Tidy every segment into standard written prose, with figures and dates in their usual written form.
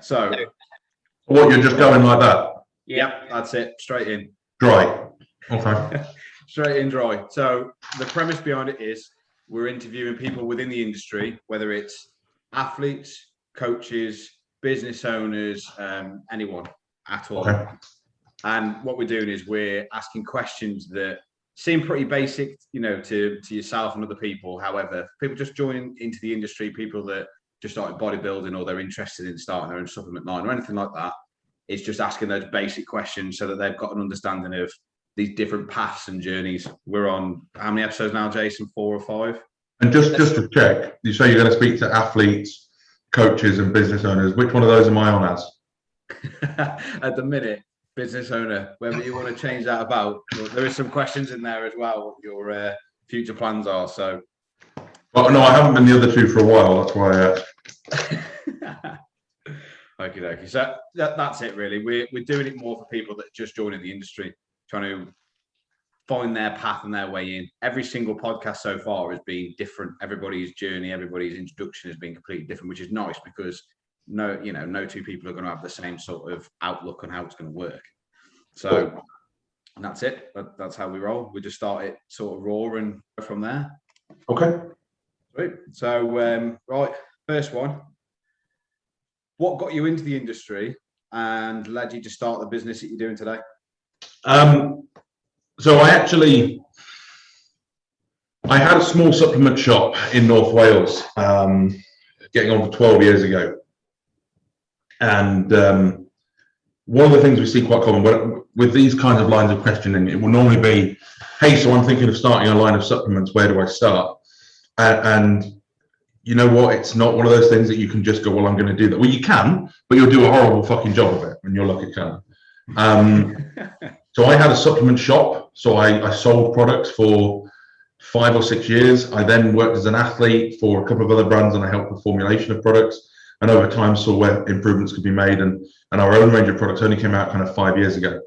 So, what, you're just going like that? Yep, that's it. Straight in. Dry. Okay. Straight in dry. So the premise behind it is we're interviewing people within the industry, whether it's athletes, coaches, business owners, anyone at all. Okay. And what we're doing is we're asking questions that seem pretty basic, to yourself and other people. However, people just joining into the industry, people that just started bodybuilding or they're interested in starting their own supplement line or anything like that, it's just asking those basic questions so that they've got an understanding of these different paths and journeys. We're on how many episodes now, Jason? 4 or 5? And just to check, you say you're going to speak to athletes, coaches, and business owners. Which one of those am I on as? At the minute, business owner. Whether you want to change that about, there is some questions in there as well. What your future plans are. So, well, no, I haven't been the other two for a while. That's why I asked. Okay. So that's it, really. We're doing it more for people that are just joining the industry, trying to find their path and their way in. Every single podcast so far has been different. Everybody's journey, everybody's introduction has been completely different, which is nice because no two people are going to have the same sort of outlook on how it's going to work. So that's it. That's how we roll. We just start it sort of raw and go from there. Okay. Right. So right, first one. What got you into the industry and led you to start the business that you're doing today? So I had a small supplement shop in North Wales, getting on for 12 years ago. And one of the things we see quite common with these kinds of lines of questioning, it will normally be, hey, so I'm thinking of starting a line of supplements, where do I start? And you know what? It's not one of those things that you can just go, well, I'm going to do that. Well, you can, but you'll do a horrible fucking job of it, and you're lucky can. So I had a supplement shop. So I sold products for 5 or 6 years. I then worked as an athlete for a couple of other brands, and I helped with formulation of products. And over time, saw where improvements could be made. And our own range of products only came out kind of 5 years ago.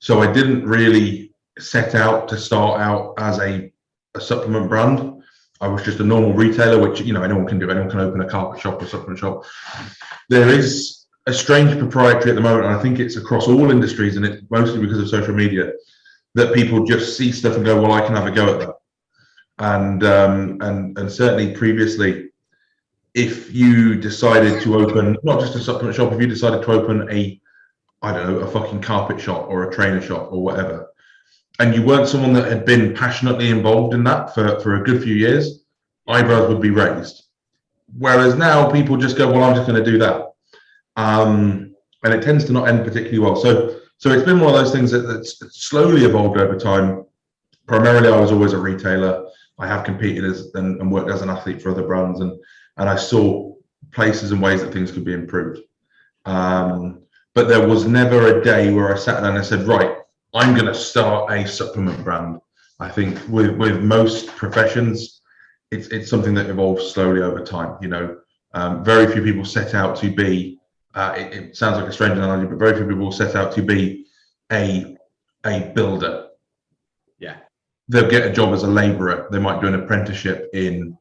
So I didn't really set out to start out as a supplement brand. I was just a normal retailer, which, anyone can do. Anyone can open a carpet shop or supplement shop. There is a strange proprietary at the moment, and I think it's across all industries, and it's mostly because of social media, that people just see stuff and go, well, I can have a go at that. And certainly previously, if you decided to open not just a supplement shop, if you decided to open a fucking carpet shop or a trainer shop or whatever, and you weren't someone that had been passionately involved in that for a good few years, eyebrows would be raised. Whereas now people just go, well, I'm just going to do that. And it tends to not end particularly well. So it's been one of those things that's slowly evolved over time. Primarily, I was always a retailer. I have competed and worked as an athlete for other brands, and I saw places and ways that things could be improved. But there was never a day where I sat down and I said, right, I'm going to start a supplement brand. I think with most professions, it's something that evolves slowly over time. Very few people set out to be. It sounds like a strange analogy, but very few people set out to be a builder. Yeah, they'll get a job as a labourer. They might do an apprenticeship in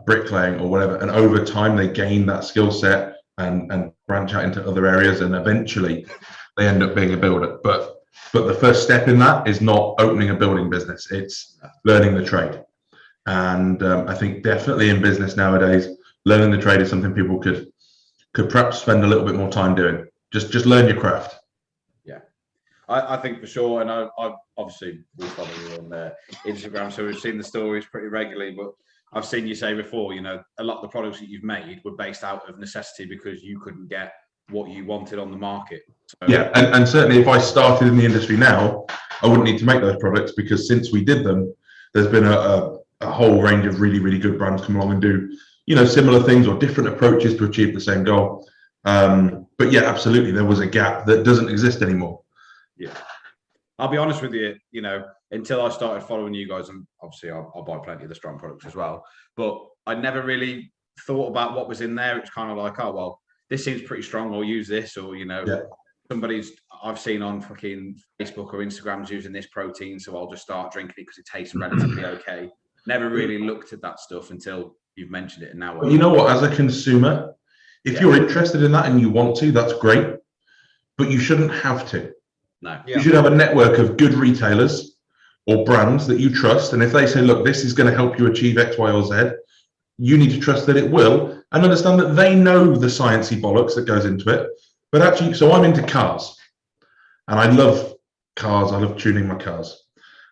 bricklaying or whatever, and over time they gain that skill set and branch out into other areas, and eventually they end up being a builder. But the first step in that is not opening a building business. It's learning the trade. And I think definitely in business nowadays, learning the trade is something people could perhaps spend a little bit more time doing. Just learn your craft. Yeah, I think for sure. And I obviously we follow you on Instagram, so we've seen the stories pretty regularly. But I've seen you say before, a lot of the products that you've made were based out of necessity because you couldn't get what you wanted on the market. So, yeah, and certainly if I started in the industry now, I wouldn't need to make those products, because since we did them, there's been a whole range of really, really good brands come along and do, similar things or different approaches to achieve the same goal. But yeah, absolutely, there was a gap that doesn't exist anymore. Yeah, I'll be honest with you, until I started following you guys, and obviously I'll buy plenty of the Strom products as well, but I never really thought about what was in there. It's kind of like, oh, well, this seems pretty strong, or use this, or, somebody's I've seen on fucking Facebook or Instagram's using this protein, so I'll just start drinking it because it tastes relatively okay. Never really looked at that stuff until you've mentioned it. And now, you know what, as a consumer, If you're interested in that and you want to, that's great, but you shouldn't have to. No. You should have a network of good retailers or brands that you trust. And if they say, look, this is going to help you achieve X, Y, or Z, you need to trust that it will and understand that they know the sciencey bollocks that goes into it. But actually, so I'm into cars and I love cars. I love tuning my cars.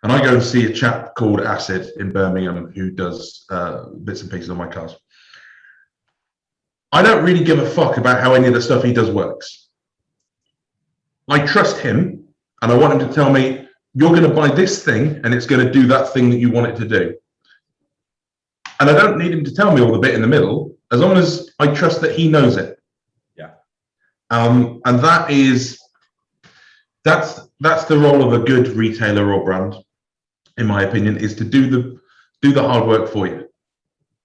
And I go and see a chap called Acid in Birmingham who does bits and pieces on my cars. I don't really give a fuck about how any of the stuff he does works. I trust him and I want him to tell me, you're going to buy this thing and it's going to do that thing that you want it to do. And I don't need him to tell me all the bit in the middle, as long as I trust that he knows it. Yeah. And that's the role of a good retailer or brand, in my opinion, is to do the hard work for you.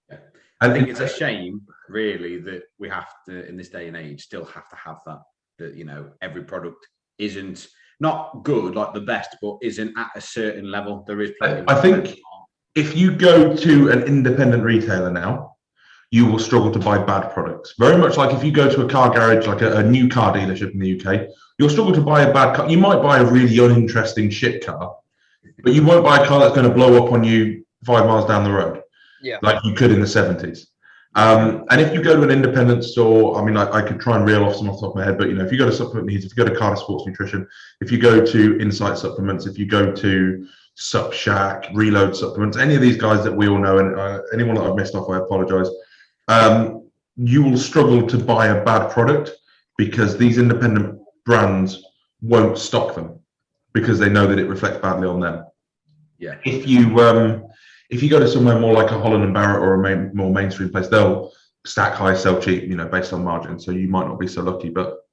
Yeah. I think it's a shame, really, that we have to, in this day and age, still have to have that. That, you know, every product isn't not good, like the best, but isn't at a certain level. There is plenty. I think if you go to an independent retailer now, you will struggle to buy bad products. Very much like if you go to a car garage, like a new car dealership in the UK, you'll struggle to buy a bad car. You might buy a really uninteresting shit car, but you won't buy a car that's going to blow up on you 5 miles down the road, like you could in the 70s. And if you go to an independent store, I mean, I could try and reel off some off the top of my head, but you know, if you go to Supplement Needs, if you go to Carter Sports Nutrition, if you go to Insight Supplements, if you go to Sup Shack, Reload Supplements, any of these guys that we all know, and anyone that I've missed off, I apologize. You will struggle to buy a bad product because these independent brands won't stock them because they know that it reflects badly on them. Yeah. If you go to somewhere more like a Holland and Barrett or a more mainstream place, they'll stack high, sell cheap, you know, based on margin. So you might not be so lucky, but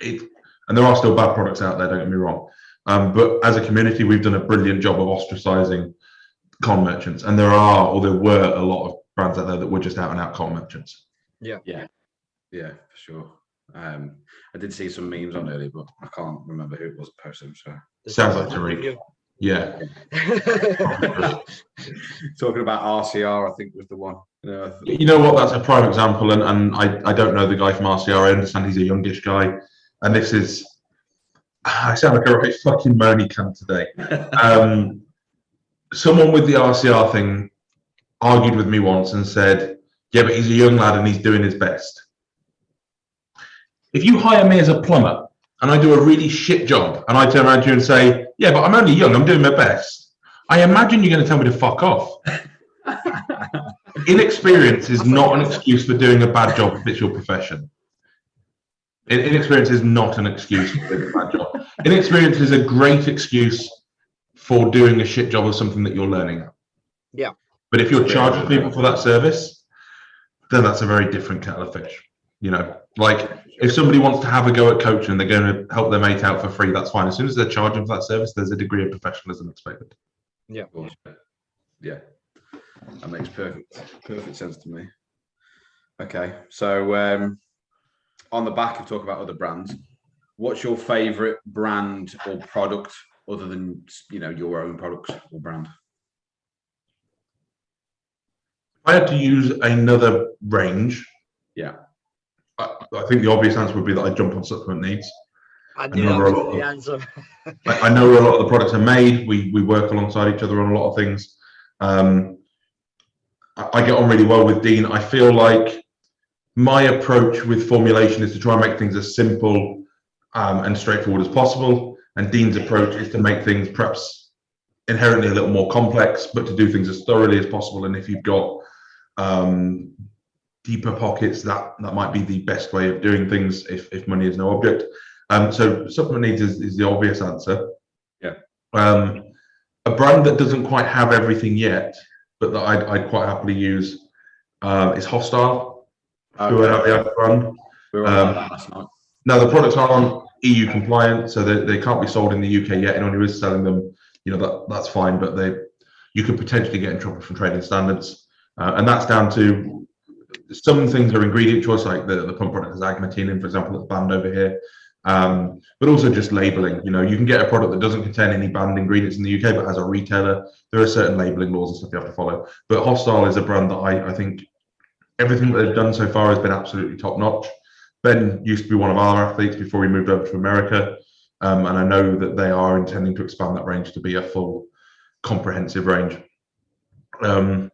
and there are still bad products out there, don't get me wrong. But as a community, we've done a brilliant job of ostracizing con merchants, and there were a lot of brands out there that were just out and out con merchants. Yeah, for sure. I did see some memes on earlier, but I can't remember who it was that posted them. So sounds like Tariq. Yeah. Talking about RCR, I think was the one. You know what? That's a prime example, and I don't know the guy from RCR. I understand he's a youngish guy, and this is. I sound like a right fucking moany cunt today. Someone with the RCR thing argued with me once and said, "Yeah, but he's a young lad and he's doing his best." If you hire me as a plumber and I do a really shit job and I turn around to you and say, "Yeah, but I'm only young, I'm doing my best," I imagine you're going to tell me to fuck off. Inexperience is not an excuse for doing a bad job if it's your profession. Inexperience is not an excuse for doing a bad job. Inexperience is a great excuse for doing a shit job of something that you're learning at. Yeah. But if you're charging people for that service, then that's a very different kettle of fish. You know, like if somebody wants to have a go at coaching, they're going to help their mate out for free, that's fine. As soon as they're charging for that service, there's a degree of professionalism expected. Yeah. Yeah. That makes perfect sense to me. Okay. So on the back of talk about other brands, what's your favorite brand or product other than, you know, your own products or brand? If I had to use another range, yeah, I think the obvious answer would be that I jump on Supplement Needs. I knew that was the answer. I know where a lot of the products are made. We work alongside each other on a lot of things. I get on really well with Dean. I feel like my approach with formulation is to try and make things as simple and straightforward as possible. And Dean's approach is to make things perhaps inherently a little more complex, but to do things as thoroughly as possible. And if you've got deeper pockets, that might be the best way of doing things if money is no object. So Supplement Needs is the obvious answer. Yeah. A brand that doesn't quite have everything yet, but that I'd quite happily use is Hostile. Okay. Who are the brand. We were on that last night. Now the products aren't EU compliant, so they can't be sold in the UK yet. Anyone who is selling them, you know, that's fine, but you could potentially get in trouble from trading standards, and that's down to some things are ingredient choice, like the pump product has agmatine in, for example, that's banned over here. But also just labeling. You know, you can get a product that doesn't contain any banned ingredients in the UK, but as a retailer, there are certain labeling laws and stuff you have to follow. But Hostile is a brand that I think Everything that they've done so far has been absolutely top notch. Ben used to be one of our athletes before we moved over to America, and I know that they are intending to expand that range to be a full, comprehensive range. So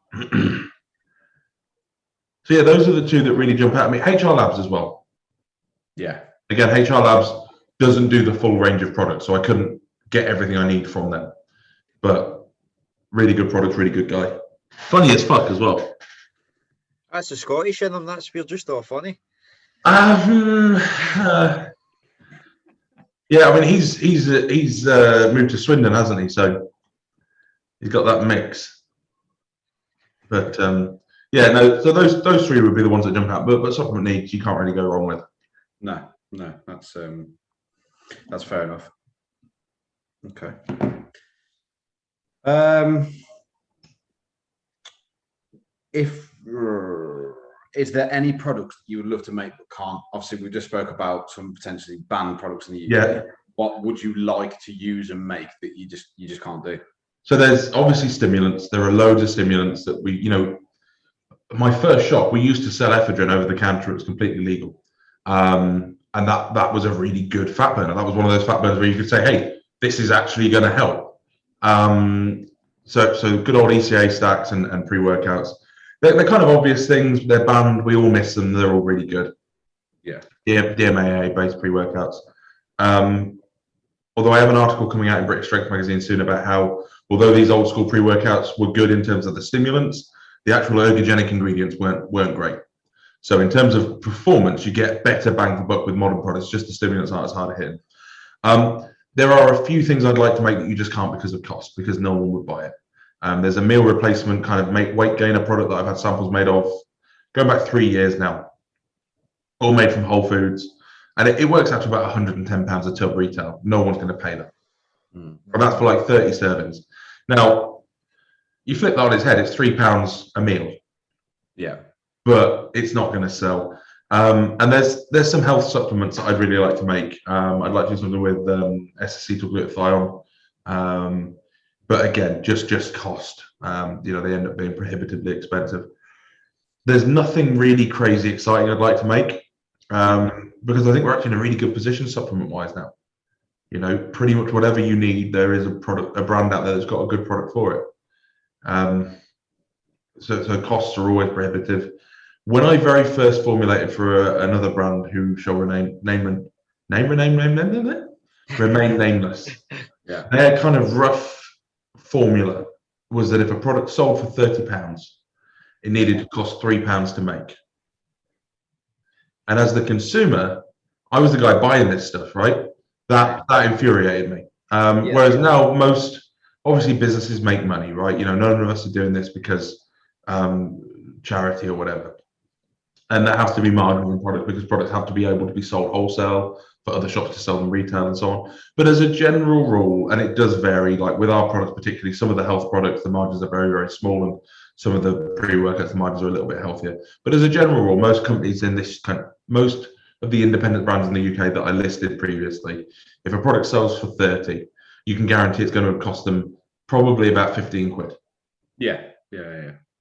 yeah, those are the two that really jump out at me. HR Labs as well. Yeah. Again, HR Labs doesn't do the full range of products, so I couldn't get everything I need from them. But really good product, really good guy. Funny as fuck as well. That's the Scottish in him. That's we're just all funny. Yeah, I mean he's moved to Swindon, hasn't he? So he's got that mix. But yeah, no. So those three would be the ones that jump out. But supplement needs you can't really go wrong with. No, that's fair enough. Okay. Is there any products you would love to make but can't? Obviously, we just spoke about some potentially banned products in the UK. Yeah. What would you like to use and make that you just can't do? So there's obviously stimulants. There are loads of stimulants that we, my first shop, we used to sell ephedrine over the counter. It was completely legal. And that was a really good fat burner. That was one of those fat burners where you could say, hey, this is actually going to help. So good old ECA stacks and pre-workouts. They're kind of obvious things. They're banned. We all miss them. They're all really good. Yeah. DMAA-based pre-workouts. Although I have an article coming out in British Strength Magazine soon about how, although these old school pre-workouts were good in terms of the stimulants, the actual ergogenic ingredients weren't great. So in terms of performance, you get better bang for buck with modern products. Just the stimulants aren't as hard to hit. There are a few things I'd like to make that you just can't because of cost, because no one would buy it. There's a meal replacement kind of weight gainer product that I've had samples made of going back 3 years now, all made from Whole Foods. And it works out to about £110 a tub retail. No one's going to pay that. And that's for like 30 servings. Now, you flip that on its head, it's £3 a meal. Yeah. But it's not going to sell. And there's some health supplements that I'd really like to make. I'd like to do something with S-acetyl-glutathione. But again, just cost. They end up being prohibitively expensive. There's nothing really crazy exciting I'd like to make. Because I think we're actually in a really good position supplement-wise now. Pretty much whatever you need, there is a brand out there that's got a good product for it. So costs are always prohibitive. When I very first formulated for another brand who shall remain nameless, Yeah. Their kind of rough formula was that if a product sold for £30, it needed to cost £3 to make. And as the consumer, I was the guy buying this stuff, right? That infuriated me. Whereas now most, obviously businesses make money, right? None of us are doing this because charity or whatever. And that has to be marginal in product because products have to be able to be sold wholesale for other shops to sell them retail and so on. But as a general rule, and it does vary, like with our products particularly, some of the health products, the margins are very, very small, and some of the pre-workouts, the margins are a little bit healthier. But as a general rule, most companies in this most of the independent brands in the UK that I listed previously, if a product sells for 30, you can guarantee it's going to cost them probably about 15 quid. Yeah.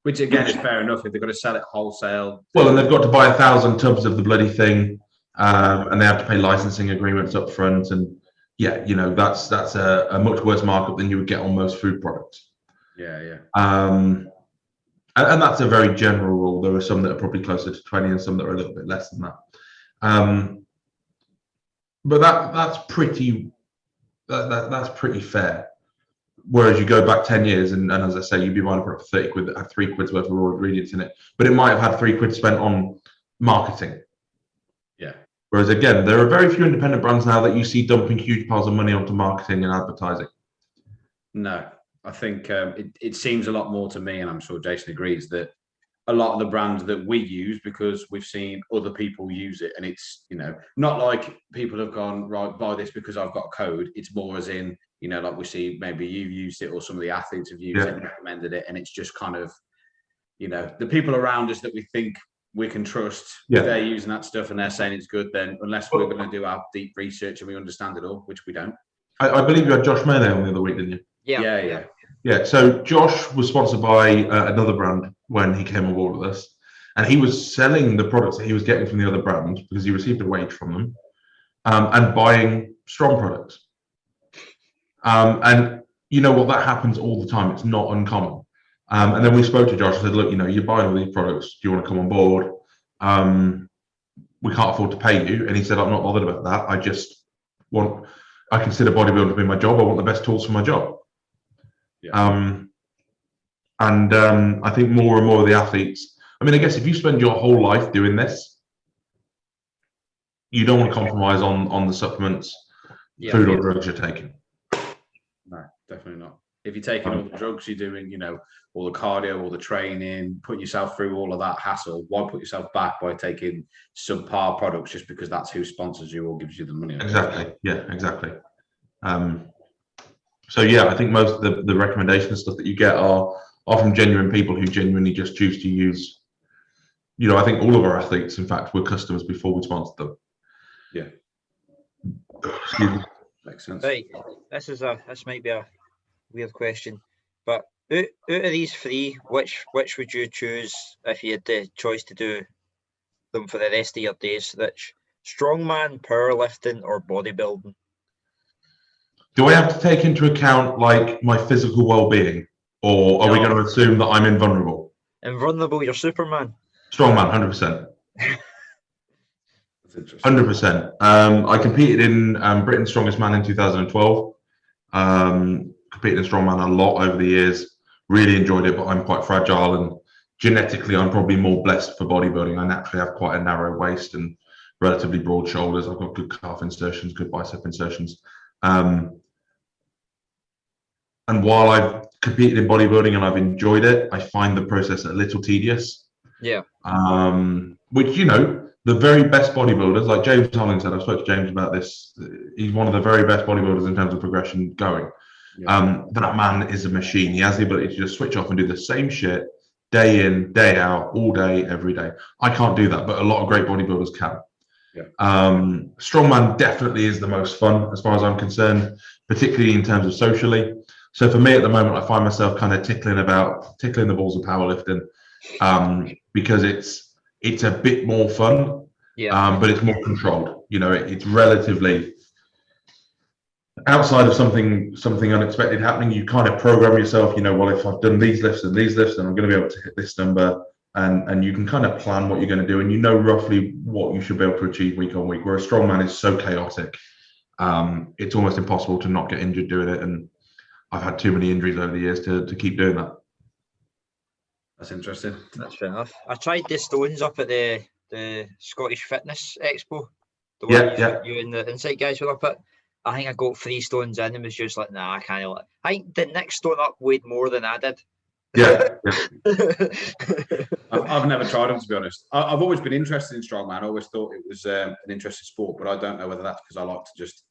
Which again is fair enough if they've got to sell it wholesale. Well, and they've got to buy 1,000 tubs of the bloody thing, and they have to pay licensing agreements up front. And that's a much worse markup than you would get on most food products. Yeah. And that's a very general rule. There are some that are probably closer to 20 and some that are a little bit less than that. But that's pretty fair. Whereas you go back 10 years and as I say, you'd be buying a product for 30 quid that had 3 quid's worth of raw ingredients in it, but it might have had 3 quid spent on marketing. Yeah. Whereas again, there are very few independent brands now that you see dumping huge piles of money onto marketing and advertising. No, I think it seems a lot more to me, and I'm sure Jason agrees, that a lot of the brands that we use, because we've seen other people use it, and it's not like people have gone, right, buy this because I've got a code. It's more as in, like we see maybe you've used it or some of the athletes have used it and recommended it, and it's just kind of, the people around us that we think we can trust, if they're using that stuff and they're saying it's good, then unless we're going to do our deep research and we understand it all, which we don't. I believe you had Josh Mayer on the other week, didn't you? Yeah. So Josh was sponsored by another brand when he came on board with us, and he was selling the products that he was getting from the other brands because he received a wage from them, and buying Strom products. And you know what, that happens all the time. It's not uncommon. And then we spoke to Josh and said, look, you're buying all these products. Do you want to come on board? We can't afford to pay you. And he said, I'm not bothered about that. I consider bodybuilding to be my job. I want the best tools for my job. Yeah. I think more and more of the athletes, I guess if you spend your whole life doing this, you don't want to compromise on the supplements, food or drugs you're taking. No, definitely not. If you're taking all the drugs, you're doing, all the cardio, all the training, putting yourself through all of that hassle, why put yourself back by taking subpar products just because that's who sponsors you or gives you the money? Exactly. Yeah, exactly. So yeah, I think most of the recommendation stuff that you get are from genuine people who genuinely just choose to use. I think all of our athletes, in fact, were customers before we sponsored them. Yeah. Excuse me. Makes sense. Right, this might be a weird question, but out of these three, which would you choose if you had the choice to do them for the rest of your days? Which, strongman, powerlifting, or bodybuilding? Do I have to take into account like my physical well-being, or are we going to assume that I'm invulnerable? Invulnerable, you're Superman. Strongman, 100%. That's interesting. 100%. I competed in Britain's Strongest Man in 2012. Competed in strongman a lot over the years. Really enjoyed it, but I'm quite fragile, and genetically, I'm probably more blessed for bodybuilding. I naturally have quite a narrow waist and relatively broad shoulders. I've got good calf insertions, good bicep insertions. And while I've competed in bodybuilding and I've enjoyed it, I find the process a little tedious. Yeah. Which, the very best bodybuilders, like James Holling said, I spoke to James about this. He's one of the very best bodybuilders in terms of progression going. Yeah. That man is a machine. He has the ability to just switch off and do the same shit day in, day out, all day, every day. I can't do that, but a lot of great bodybuilders can. Yeah. Strongman definitely is the most fun as far as I'm concerned, particularly in terms of socially. So for me at the moment, I find myself kind of tickling the balls of powerlifting, because it's a bit more fun, but it's more controlled. It's relatively outside of something unexpected happening. You kind of program yourself. Well, if I've done these lifts, then I'm going to be able to hit this number, and you can kind of plan what you're going to do, and roughly what you should be able to achieve week on week. Whereas strongman is so chaotic, it's almost impossible to not get injured doing it. And I've had too many injuries over the years to keep doing that. That's interesting. That's fair enough. I tried the stones up at the Scottish Fitness Expo. The one you and the Insight guys were up at. I think I got 3 stones in and was just like, nah, I can't. I think the next stone up weighed more than I did. Yeah. I've never tried them, to be honest. I've always been interested in strongman. I always thought it was an interesting sport, but I don't know whether that's because I like to just,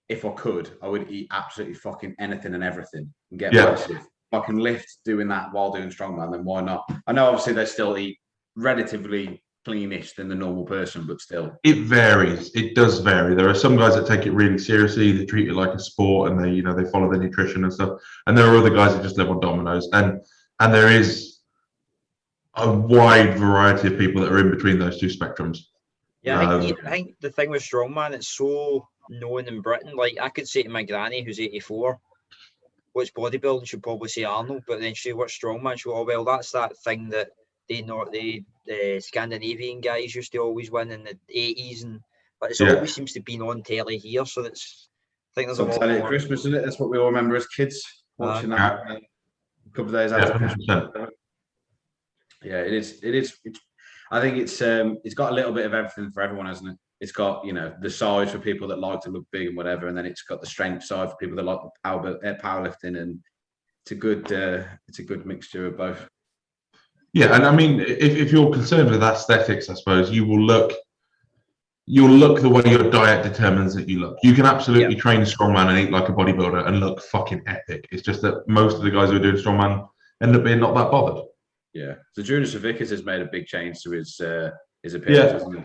if I could, I would eat absolutely fucking anything and everything and get massive. If I can lift doing that while doing strongman, then why not? I know obviously they still eat relatively cleanish than the normal person, but still. It varies. It does vary. There are some guys that take it really seriously. They treat it like a sport, and they follow their nutrition and stuff. And there are other guys that just live on Domino's. And there is a wide variety of people that are in between those two spectrums. Yeah, I think the thing with strongman, it's so known in Britain. Like, I could say to my granny, who's 84, what's bodybuilding? She'd probably say Arnold, but then she what's strongman? She'll go, oh, well, that's that thing that the Scandinavian guys used to always win in the 80s, but it always seems to be on telly here. So that's, I think there's a lot telly more. at Christmas, isn't it? That's what we all remember as kids watching that a couple of days after Christmas. Yeah, it is. I think it's got a little bit of everything for everyone, hasn't it? It's got the size for people that like to look big and whatever, and then it's got the strength side for people that like powerlifting, and it's a good mixture of both. Yeah, and I mean, if you're concerned with aesthetics, I suppose you'll look the way your diet determines that you look. You can absolutely train a strongman and eat like a bodybuilder and look fucking epic. It's just that most of the guys who are doing strongman end up being not that bothered. Yeah, so Jonas Vickers has made a big change to his appearance, hasn't he?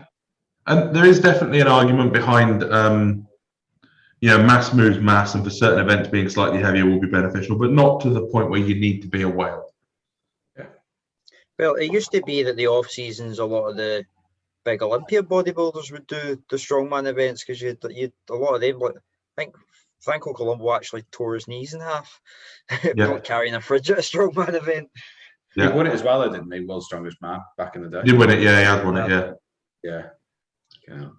And there is definitely an argument behind, mass moves mass, and for certain events being slightly heavier will be beneficial, but not to the point where you need to be a whale. Yeah. Well, it used to be that the off seasons, a lot of the big Olympia bodybuilders would do the strongman events because you'd a lot of them. Like I think Franco Colombo actually tore his knees in half, not carrying a fridge at a strongman event. He won it as well, though, didn't he? World's Strongest Man back in the day. Did win it? Yeah, he has won it. Yeah. Yeah. Yeah.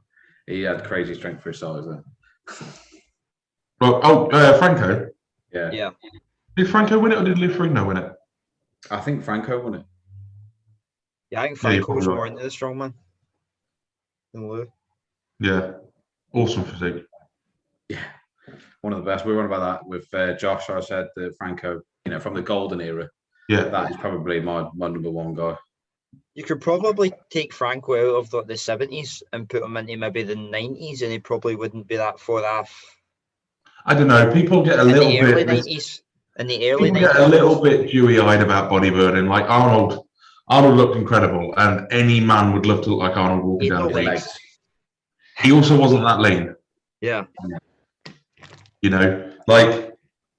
He had crazy strength for his size, though. Well, Franco. Yeah. Did Franco win it or did Lufrino win it? I think Franco won it. Yeah, I think Franco was more into the strongman than Lou. Yeah. Awesome physique. Yeah. One of the best. We were on about that with Josh. I said that Franco, from the golden era. Yeah. That is probably my number one guy. You could probably take Franco out of the 70s and put him into maybe the 90s, and he probably wouldn't be that far off. I don't know. People get a little bit. In the early 90s. Get a little bit dewy-eyed about bodybuilding. Like Arnold looked incredible, and any man would love to look like Arnold walking down the street. He also wasn't that lean. Yeah. Like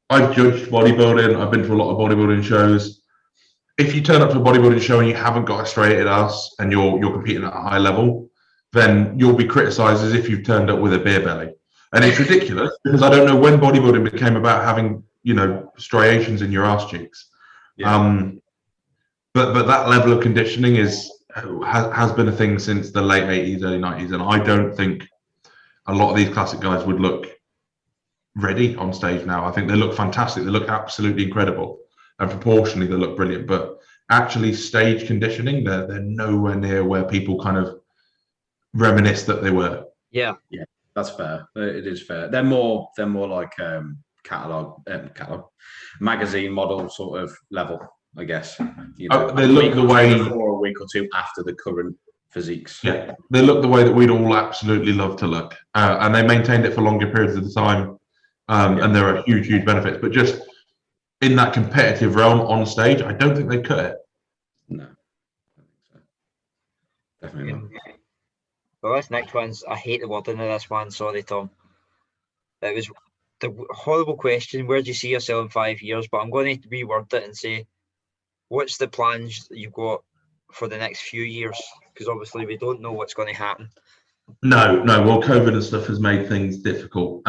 I've judged bodybuilding. I've been to a lot of bodybuilding shows. If you turn up to a bodybuilding show and you haven't got a striated ass and you're competing at a high level, then you'll be criticised as if you've turned up with a beer belly. And it's ridiculous because I don't know when bodybuilding became about having, striations in your ass cheeks. Yeah. But that level of conditioning has been a thing since the late 80s, early 90s, and I don't think a lot of these classic guys would look ready on stage now. I think they look fantastic. They look absolutely incredible, and proportionally they look brilliant. But actually, stage conditioning, they're nowhere near where people kind of reminisce that they were. Yeah, that's fair. It is fair. They're more like catalog magazine model sort of level, I guess. They look the way before a week or two after the current physiques. Yeah, they look the way that we'd all absolutely love to look, and they maintained it for longer periods of the time. And there are huge benefits, but just in that competitive realm on stage, I don't think they cut it. No, I don't think so. Definitely not. Well, this next one's, I hate the wording of this one. Sorry, Tom. It was the horrible question. Where do you see yourself in 5 years? But I'm going to reword it and say, what's the plans that you've got for the next few years? Because obviously we don't know what's going to happen. No. Well, COVID and stuff has made things difficult.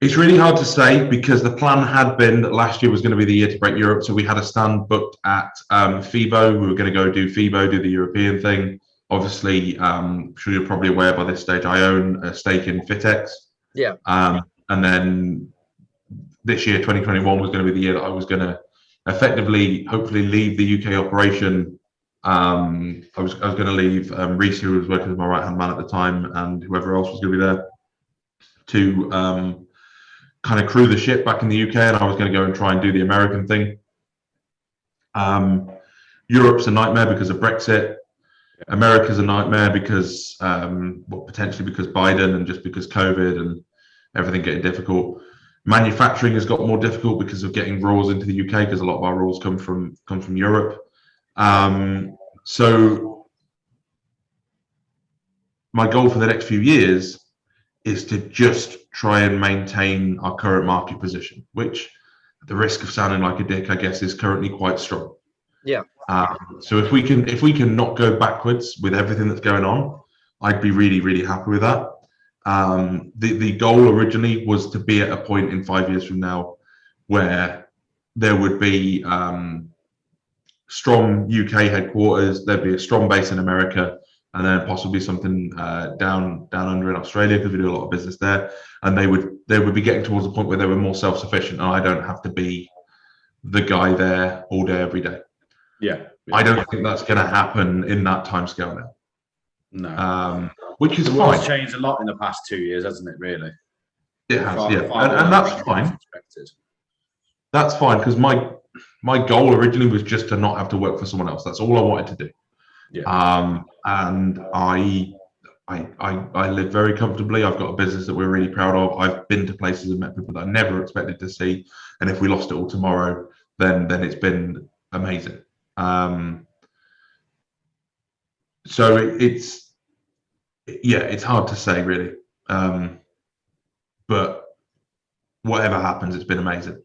It's really hard to say because the plan had been that last year was going to be the year to break Europe. So we had a stand booked at FIBO. We were going to go do FIBO, do the European thing. Obviously, I'm sure you're probably aware by this stage, I own a stake in FitX. Yeah. And then this year, 2021, was going to be the year that I was going to effectively, hopefully, leave the UK operation. I was going to leave Reese, who was working as my right-hand man at the time, and whoever else was going to be there, to kind of crew the ship back in the UK, and I was going to go and try and do the American thing. Europe's a nightmare because of Brexit. America's a nightmare because, potentially because Biden and just because COVID and everything getting difficult. Manufacturing has got more difficult because of getting raws into the UK, because a lot of our raws come from Europe. So my goal for the next few years is to just try and maintain our current market position, which, at the risk of sounding like a dick, I guess, is currently quite strong. Yeah. So if we can not go backwards with everything that's going on, I'd be really happy with that. The goal originally was to be at a point in 5 years from now where there would be strong UK headquarters, there'd be a strong base in America, and then possibly something down under in Australia, because we do a lot of business there, and they would be getting towards a point where they were more self-sufficient, and I don't have to be the guy there all day every day. Yeah. I don't think that's going to happen in that timescale now. No. Which is the fine. It's changed a lot in the past 2 years, hasn't it? Really. It has, and that's fine. That's fine, because my goal originally was just to not have to work for someone else. That's all I wanted to do. Yeah. And I live very comfortably. I've got a business that we're really proud of. I've been to places and met people that I never expected to see. And if we lost it all tomorrow, then it's been amazing. So it's hard to say really. But whatever happens, it's been amazing.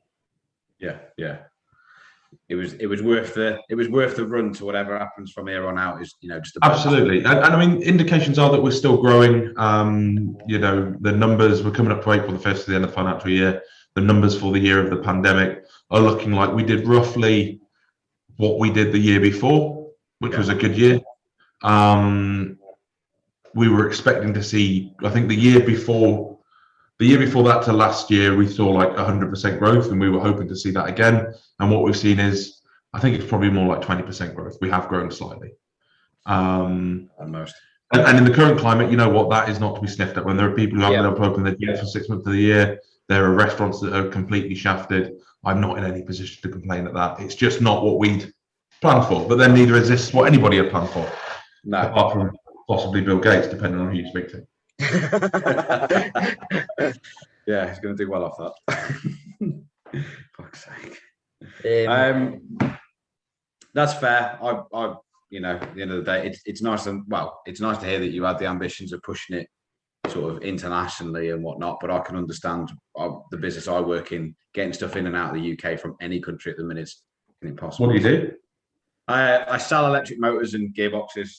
Yeah. it was worth the run to whatever happens from here on out. Is just Absolutely, and I mean, indications are that we're still growing. The numbers, we're coming up to April the 1st, to the end of the financial year. The numbers for the year of the pandemic are looking like we did roughly what we did the year before, which was a good year. We were expecting to see, I think the year before that to last year, we saw like 100% growth, and we were hoping to see that again. And what we've seen is, I think it's probably more like 20% growth. We have grown slightly. Almost. And in the current climate, you know what, that is not to be sniffed at. When there are people who haven't been able to open their gyms for 6 months of the year, there are restaurants that are completely shafted. I'm not in any position to complain at that. It's just not what we'd planned for. But then neither is this what anybody had planned for. No. Apart from possibly Bill Gates, depending on who you speak to. Yeah, he's going to do well off that. Fuck's sake. That's fair. I at the end of the day, it's nice it's nice to hear that you had the ambitions of pushing it sort of internationally and whatnot. But I can understand the business I work in, getting stuff in and out of the UK from any country at the minute is impossible. What do you do? I sell electric motors and gearboxes.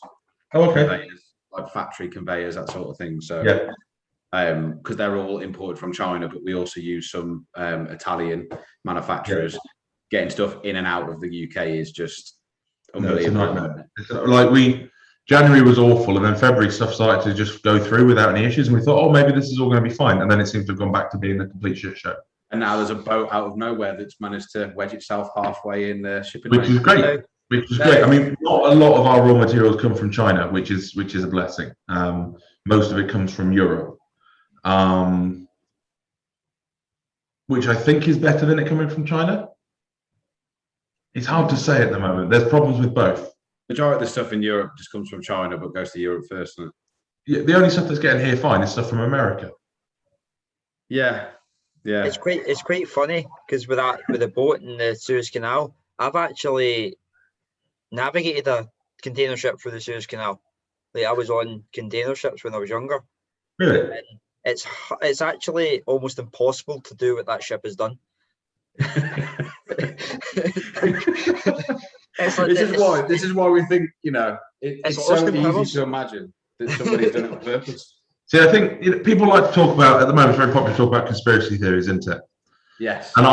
Oh, okay. Conveyors, like factory conveyors, that sort of thing. So because they're all imported from China, but we also use some Italian manufacturers. Getting stuff in and out of the UK is just unbelievable. January was awful, and then February stuff started to just go through without any issues, and we thought, oh, maybe this is all going to be fine, and then it seems to have gone back to being a complete shit show. And now there's a boat out of nowhere that's managed to wedge itself halfway in the shipping lane. Which is great. I mean, not a lot of our raw materials come from China, which is a blessing. Most of it comes from Europe, which I think is better than it coming from China. It's hard to say at the moment. There's problems with both. Majority of the stuff in Europe just comes from China, but goes to Europe first. Doesn't it? Yeah, the only stuff that's getting here fine is stuff from America. Yeah. It's quite funny because with the boat in the Suez Canal, I've actually navigated a container ship through the Suez Canal. Like, I was on container ships when I was younger. Really? And it's actually almost impossible to do what that ship has done. This is why we think it's so easy to imagine that somebody's done it on purpose. See, I think people like to talk about, at the moment, it's very popular to talk about conspiracy theories, isn't it? Yes. And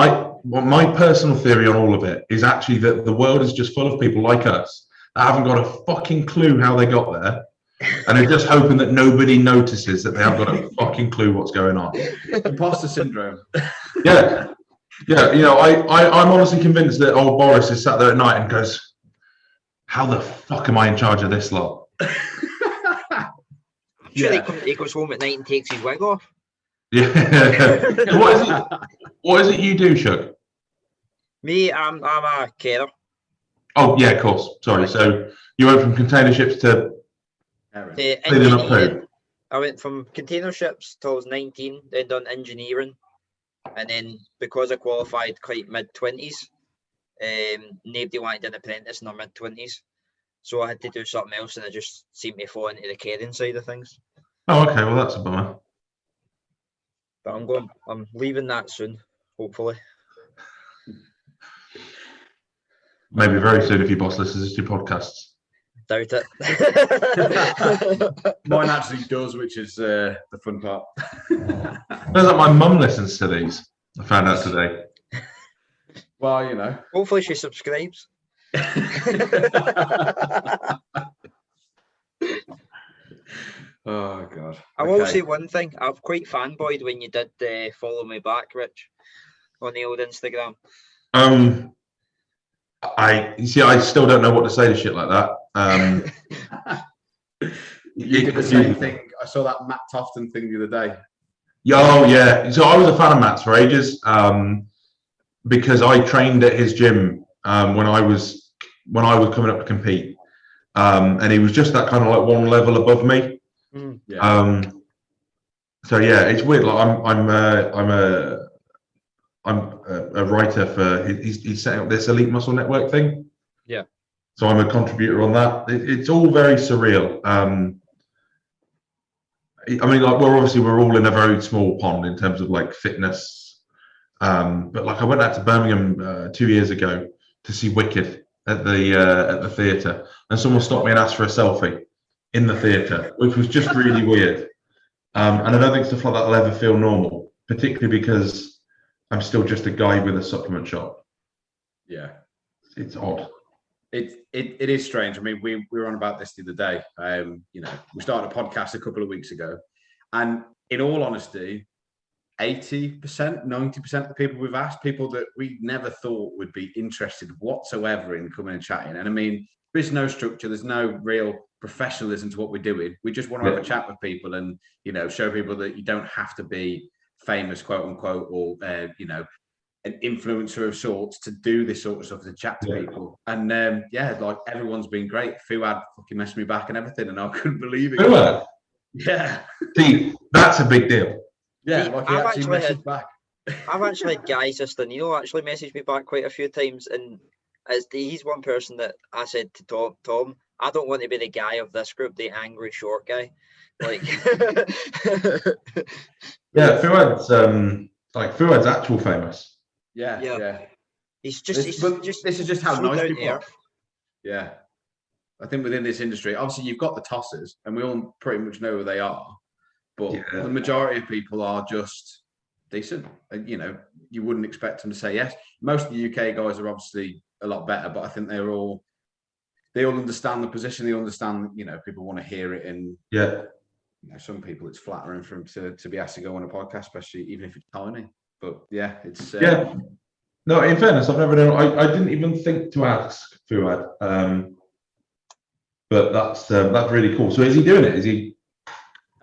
my personal theory on all of it is actually that the world is just full of people like us that haven't got a fucking clue how they got there, and are just hoping that nobody notices that they haven't got a fucking clue what's going on. Imposter syndrome. Yeah. I'm honestly convinced that old Boris is sat there at night and goes, how the fuck am I in charge of this lot? He goes home at night and takes his wig off. Yeah. What is it you do, Shug? Me, I'm a carer. Oh yeah, of course. Sorry. So you went from container ships to cleaning up poo. I went from container ships till I was 19, then done engineering, and then because I qualified quite mid-20s, nobody wanted an apprentice in their mid-20s. So I had to do something else, and I just seemed to fall into the caring side of things. Oh, okay. Well, that's a bummer. But I'm leaving that soon, hopefully. Maybe very soon if your boss listens to your podcasts. Doubt it. Mine actually does, which is the fun part. Sounds like my mum listens to these. I found out today. Well, Hopefully she subscribes. Oh god. I will say one thing. I've quite fanboyed when you did follow me back, Rich, on the old Instagram. I still don't know what to say to shit like that. You did the same thing. I saw that Matt Tofton thing the other day. Oh yeah. So I was a fan of Matt's for ages, because I trained at his gym when I was coming up to compete, and he was just that kind of like one level above me. Yeah. So yeah, it's weird. Like I'm a writer for he's setting up this Elite Muscle Network thing. Yeah. So I'm a contributor on that. It's all very surreal. I mean, like we're all in a very small pond in terms of like fitness. But like I went out to Birmingham 2 years ago to see Wicked at the theatre, and someone stopped me and asked for a selfie in the theatre, which was just really weird. And I don't think stuff like that will ever feel normal, particularly because I'm still just a guy with a supplement shop. Yeah, it's odd. It is strange. I mean, we were on about this the other day. We started a podcast a couple of weeks ago, and in all honesty, 80%, 90% of the people we've asked, people that we never thought would be interested whatsoever in coming and chatting. And I mean, there's no structure, there's no real professionalism to what we're doing. We just want to have a chat with people and, show people that you don't have to be famous, quote unquote, or, an influencer of sorts to do this sort of stuff, to chat to people. And like everyone's been great. Fuad fucking messaged me back and everything, and I couldn't believe it. Fuad? Yeah. See, that's a big deal. Yeah, like he actually messaged back. I've actually had guys, Danilo actually messaged me back quite a few times, and he's one person that I said to Tom, I don't want to be the guy of this group, the angry short guy. Like, yeah, Fuad's actual famous. Yeah. He's just. This is just how so nice people are. Yeah, I think within this industry, obviously you've got the tossers, and we all pretty much know who they are. But the majority of people are just decent. And, you wouldn't expect them to say yes. Most of the UK guys are obviously a lot better, but I think they all understand the position. They understand, people want to hear it. And some people, it's flattering for them to be asked to go on a podcast, especially even if it's tiny. But yeah, it's No, in fairness, I've never known. I didn't even think to ask Fuad, but that's really cool. So is he doing it? Is he?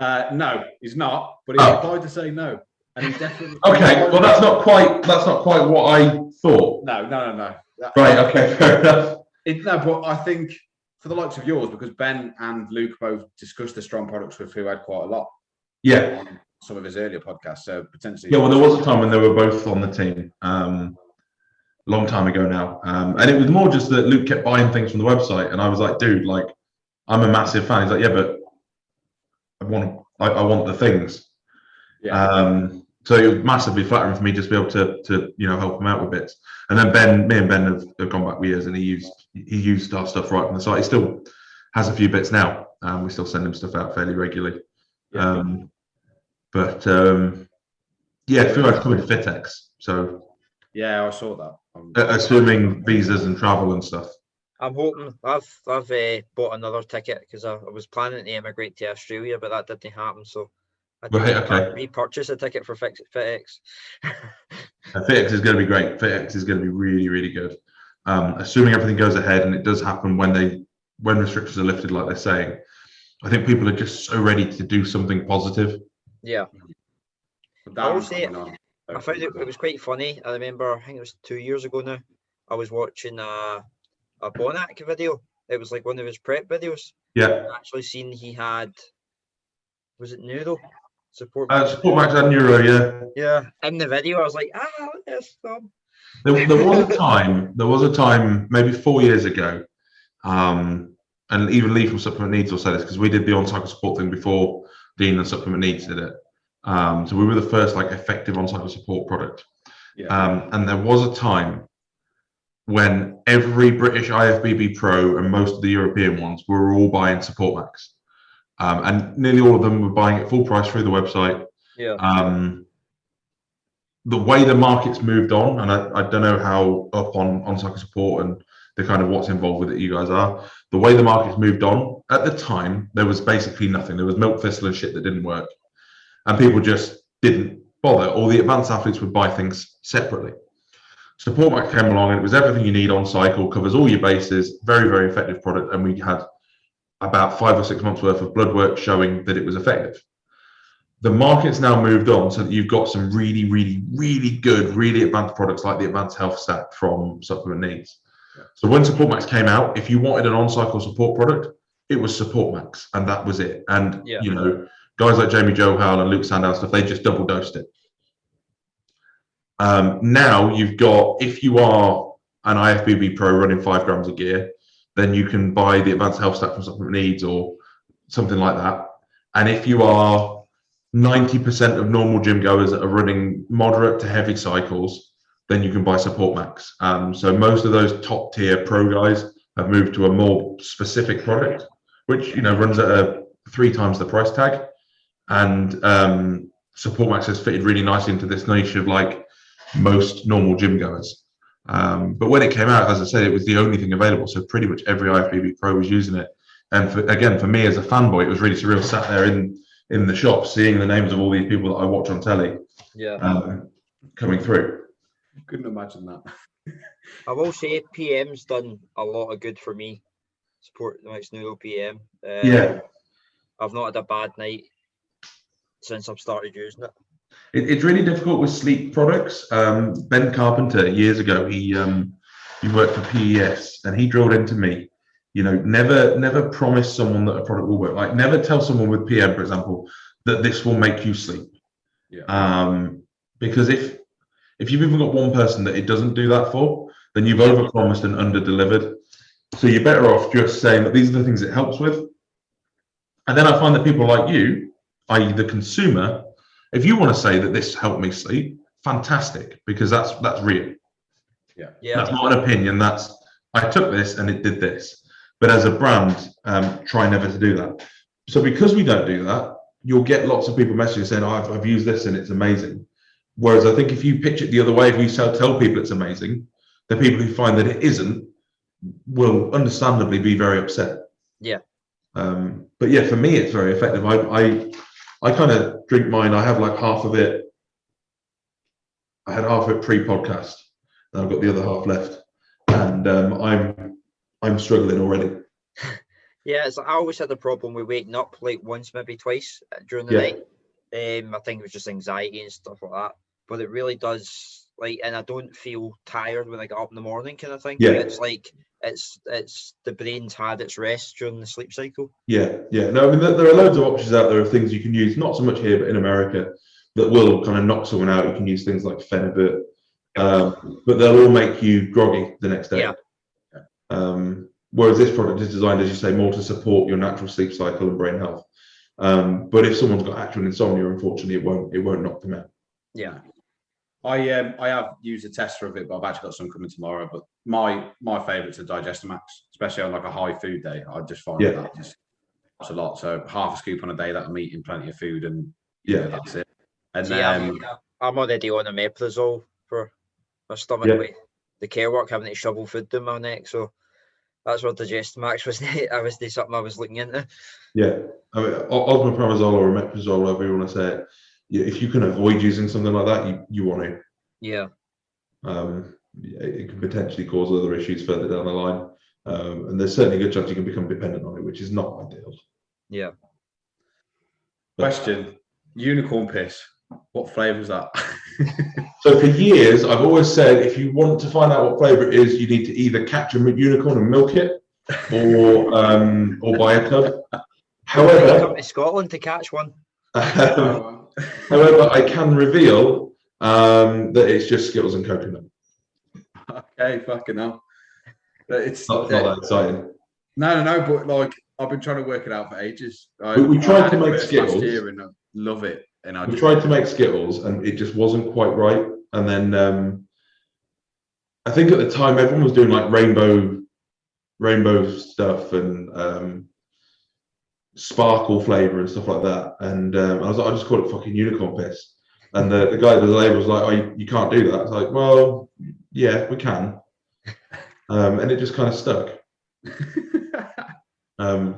No, he's not. But he replied to say no, and he's definitely okay. Well, that's not quite what I thought. No. Right. Okay. Fair enough. But I think for the likes of yours, because Ben and Luke both discussed the Strom products with Fuad quite a lot. Yeah. On some of his earlier podcasts, so potentially. Yeah. Well, there was a time when they were both on the team. Long time ago now, and it was more just that Luke kept buying things from the website, and I was like, dude, like, I'm a massive fan. He's like, yeah, but I want the things. Yeah. So it was massively flattering for me just to be able to help him out with bits. And then me and Ben have gone back years, and he used our stuff right from the site. He still has a few bits now. We still send him stuff out fairly regularly. Yeah. Fuad's coming to Fitex, so. Yeah, I saw that. Assuming visas and travel and stuff. I'm hoping. I've bought another ticket because I was planning to emigrate to Australia, but that didn't happen. So I did repurchase a ticket for Fitex. Fitex is going to be great. Fitex is going to be really, really good. Assuming everything goes ahead, and it does happen when restrictions are lifted, like they're saying. I think people are just so ready to do something positive. Yeah. I found it was quite funny. I remember, I think it was 2 years ago now, I was watching a Bonac video. It was like one of his prep videos. Yeah. I actually seen he had, was it Neuro? Support Max and Neuro, yeah. Yeah. In the video, I was like, yes, Tom. There was a time, maybe 4 years ago, and even Lee from Supplement Needs will say this, because we did the on-cycle support thing before Dean and Supplement Needs did it. So we were the first effective on-cycle support product. Yeah. And there was a time when every British IFBB Pro and most of the European ones were all buying Support Max. And nearly all of them were buying it full price through the website. Yeah. The way the market's moved on, and I don't know how up on cycle support and the kind of what's involved with it you guys are, the way the market's moved on, at the time, there was basically nothing. There was milk thistle and shit that didn't work. And people just didn't bother. All the advanced athletes would buy things separately. Support Max came along, and it was everything you need on cycle, covers all your bases, very, very effective product. And we had about 5 or 6 months worth of blood work showing that it was effective. The market's now moved on so that you've got some really, really, really good, really advanced products like the Advanced Health Stack from Supplement Needs. Yeah. So when Support Max came out, if you wanted an on-cycle support product, it was Support Max, and that was it. And, guys like Jamie Johal and Luke Sandow stuff, they just double dosed it. Now you've got, if you are an IFBB Pro running 5 grams of gear, then you can buy the Advanced Health Stack from Supplement Needs or something like that. And if you are 90% of normal gym goers that are running moderate to heavy cycles, then you can buy Support Max. So most of those top tier pro guys have moved to a more specific product, which runs at 3 times the price tag, and Support Max has fitted really nicely into this niche of like most normal gym goers. But when it came out, as I said, it was the only thing available, so pretty much every IFBB pro was using it. And for me as a fanboy, it was really surreal. Sat there in the shop, seeing the names of all these people that I watch on telly, coming through. Couldn't imagine that. I will say PM's done a lot of good for me. Support the next Nudo PM. I've not had a bad night since I've started using it. It's really difficult with sleep products. Ben Carpenter, years ago, he worked for PES, and he drilled into me, never promise someone that a product will work. Like, never tell someone with PM, for example, that this will make you sleep. Because if you've even got one person that it doesn't do that for, then you've overpromised and under-delivered. So you're better off just saying that these are the things it helps with. And then I find that people like you, i.e. the consumer, if you want to say that this helped me sleep, fantastic, because that's real. That's not an opinion. That's, I took this and it did this. But as a brand, try never to do that. So because we don't do that, you'll get lots of people messaging saying, I've used this and it's amazing. Whereas I think if you pitch it the other way, if you tell people it's amazing, the people who find that it isn't will understandably be very upset. But yeah, for me, it's very effective. I kind of drink mine. I have like half of it. I had half of it pre-podcast, and I've got the other half left, and I'm struggling already. I always had a problem with waking up like once, maybe twice during the night. I think it was just anxiety and stuff like that. But it really does, and I don't feel tired when I get up in the morning, kind of thing. It's like it's the brain's had its rest during the sleep cycle. No, I mean, there are loads of options out there of things you can use, not so much here, but in America, that will kind of knock someone out. You can use things like Phenibut, but they'll all make you groggy the next day. Whereas this product is designed, as you say, more to support your natural sleep cycle and brain health. But if someone's got actual insomnia, unfortunately, it won't knock them out. I have used a tester of it, but I've actually got some coming tomorrow. But my favourites are Digestimax, especially on like a high food day. I just find that just helps a lot. So half a scoop on a day that I'm eating plenty of food, and that's it. And I'm already on omeprazole for my stomach with the care work, having to shovel food down my neck. So that's what Digestimax was. Something I was looking into. I mean, osmeprazole or omeprazole, however you want to say it. If you can avoid using something like that, you want to. It can potentially cause other issues further down the line, and there's certainly a good chance you can become dependent on it, which is not ideal. Question: unicorn piss. What flavour is that? So for years, I've always said if you want to find out what flavour it is, you need to either catch a unicorn and milk it, or buy a tub. However, come to Scotland to catch one. However, I can reveal that it's just Skittles and coconut. Okay, fucking hell. It's not that exciting. No, but like I've been trying to work it out for ages. We tried to make Skittles last year and I love it. And we tried to make Skittles and it just wasn't quite right. And then I think at the time everyone was doing like rainbow stuff and sparkle flavor and stuff like that, and I was like, I just call it fucking unicorn piss, and the guy at the label was like, oh, you can't do that. I was like, well, yeah, we can, and it just kind of stuck. I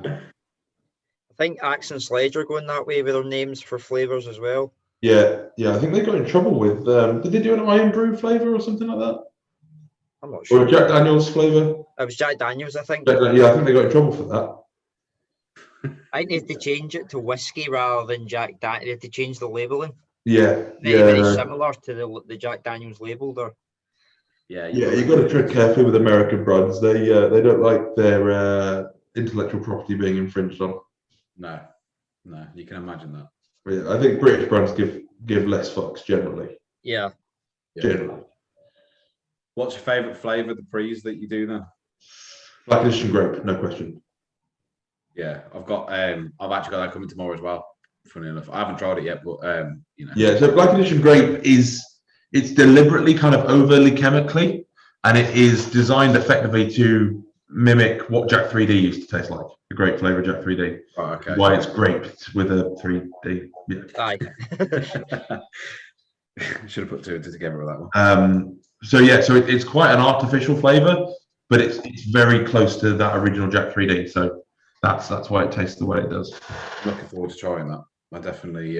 think Axe and Sledge are going that way with their names for flavors as well. I think they got in trouble with did they do an Iron Brew flavor or something like that? I'm not sure. Or a Jack Daniels flavor? It was Jack Daniels, I think. I think they got in trouble for that. I think they had to change it to whiskey rather than Jack Daniels. They had to change the labelling. Very similar to the Jack Daniels label there. You got to tread carefully with American brands. They don't like their intellectual property being infringed on. No, you can imagine that. But I think British brands give less fucks generally. Generally. What's your favourite flavour of the prees that you do then? Black Edition grape, no question. Yeah, I've actually got that coming tomorrow as well. Funny enough, I haven't tried it yet, but so Black Edition grape is it's deliberately kind of overly chemically, and it is designed effectively to mimic what Jack 3D used to taste like. The grape flavor Jack 3D. Right, okay. Why it's graped with a 3D. Yeah. Aye. Should have put two and two together with that one. So it's quite an artificial flavor, but it's very close to that original Jack 3D. So that's why it tastes the way it does. I'm looking forward to trying that. I definitely,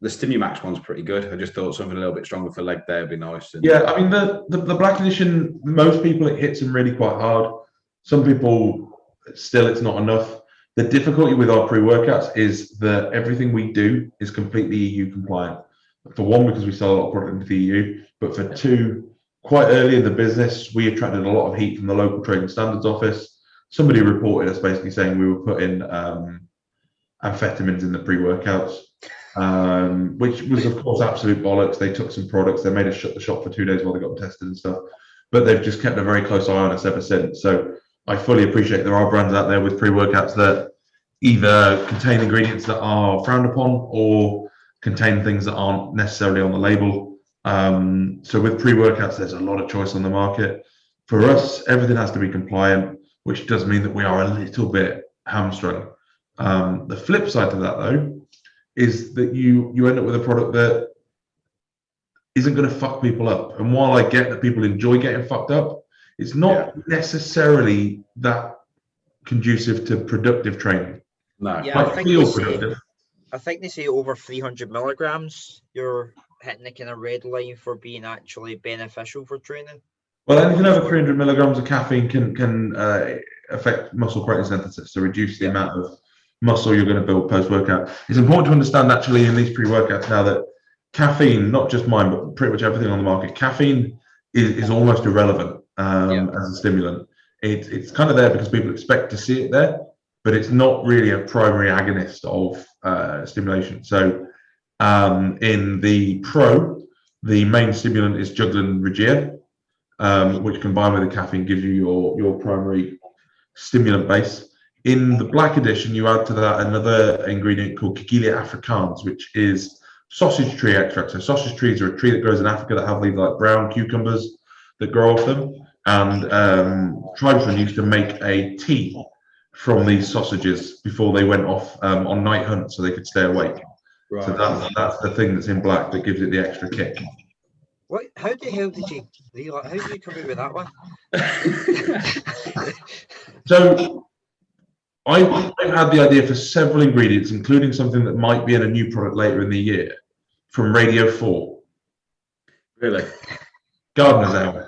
the Stimumax one's pretty good. I just thought something a little bit stronger for leg there would be nice. And, yeah, I mean the Black Edition, most people it hits them really quite hard. Some people still it's not enough. The difficulty with our pre-workouts is that everything we do is completely EU compliant. For one, because we sell a lot of product into the EU, but for two, quite early in the business, we attracted a lot of heat from the local trading standards office. Somebody reported us basically saying we were putting amphetamines in the pre-workouts, which was of course absolute bollocks. They took some products, they made us shut the shop for 2 days while they got them tested and stuff, but they've just kept a very close eye on us ever since. So I fully appreciate there are brands out there with pre-workouts that either contain ingredients that are frowned upon or contain things that aren't necessarily on the label. So with pre-workouts, there's a lot of choice on the market. For us, everything has to be compliant, which does mean that we are a little bit hamstrung. The flip side to that, though, is that you end up with a product that isn't going to fuck people up. And while I get that people enjoy getting fucked up, it's not necessarily that conducive to productive training. No. Yeah, I think they say over 300 milligrams, you're hitting the kind of red line for being actually beneficial for training. Well, anything over 300 milligrams of caffeine can affect muscle protein synthesis, so reduce the amount of muscle you're going to build post-workout. It's important to understand actually in these pre-workouts now that caffeine, not just mine, but pretty much everything on the market, caffeine is almost irrelevant as a stimulant. It's kind of there because people expect to see it there, but it's not really a primary agonist of stimulation. So in the Pro, the main stimulant is Juglin Regia, which combined with the caffeine gives you your primary stimulant base. In the Black Edition, you add to that another ingredient called Kigelia africans, which is sausage tree extract. So sausage trees are a tree that grows in Africa that have these like brown cucumbers that grow off them. And tribesmen used to make a tea from these sausages before they went off on night hunt so they could stay awake. Right. So that's the thing that's in black that gives it the extra kick. What? How the hell did you realize? How did you come up with that one? So I've had the idea for several ingredients, including something that might be in a new product later in the year from Radio 4. Really? Gardener's Ale.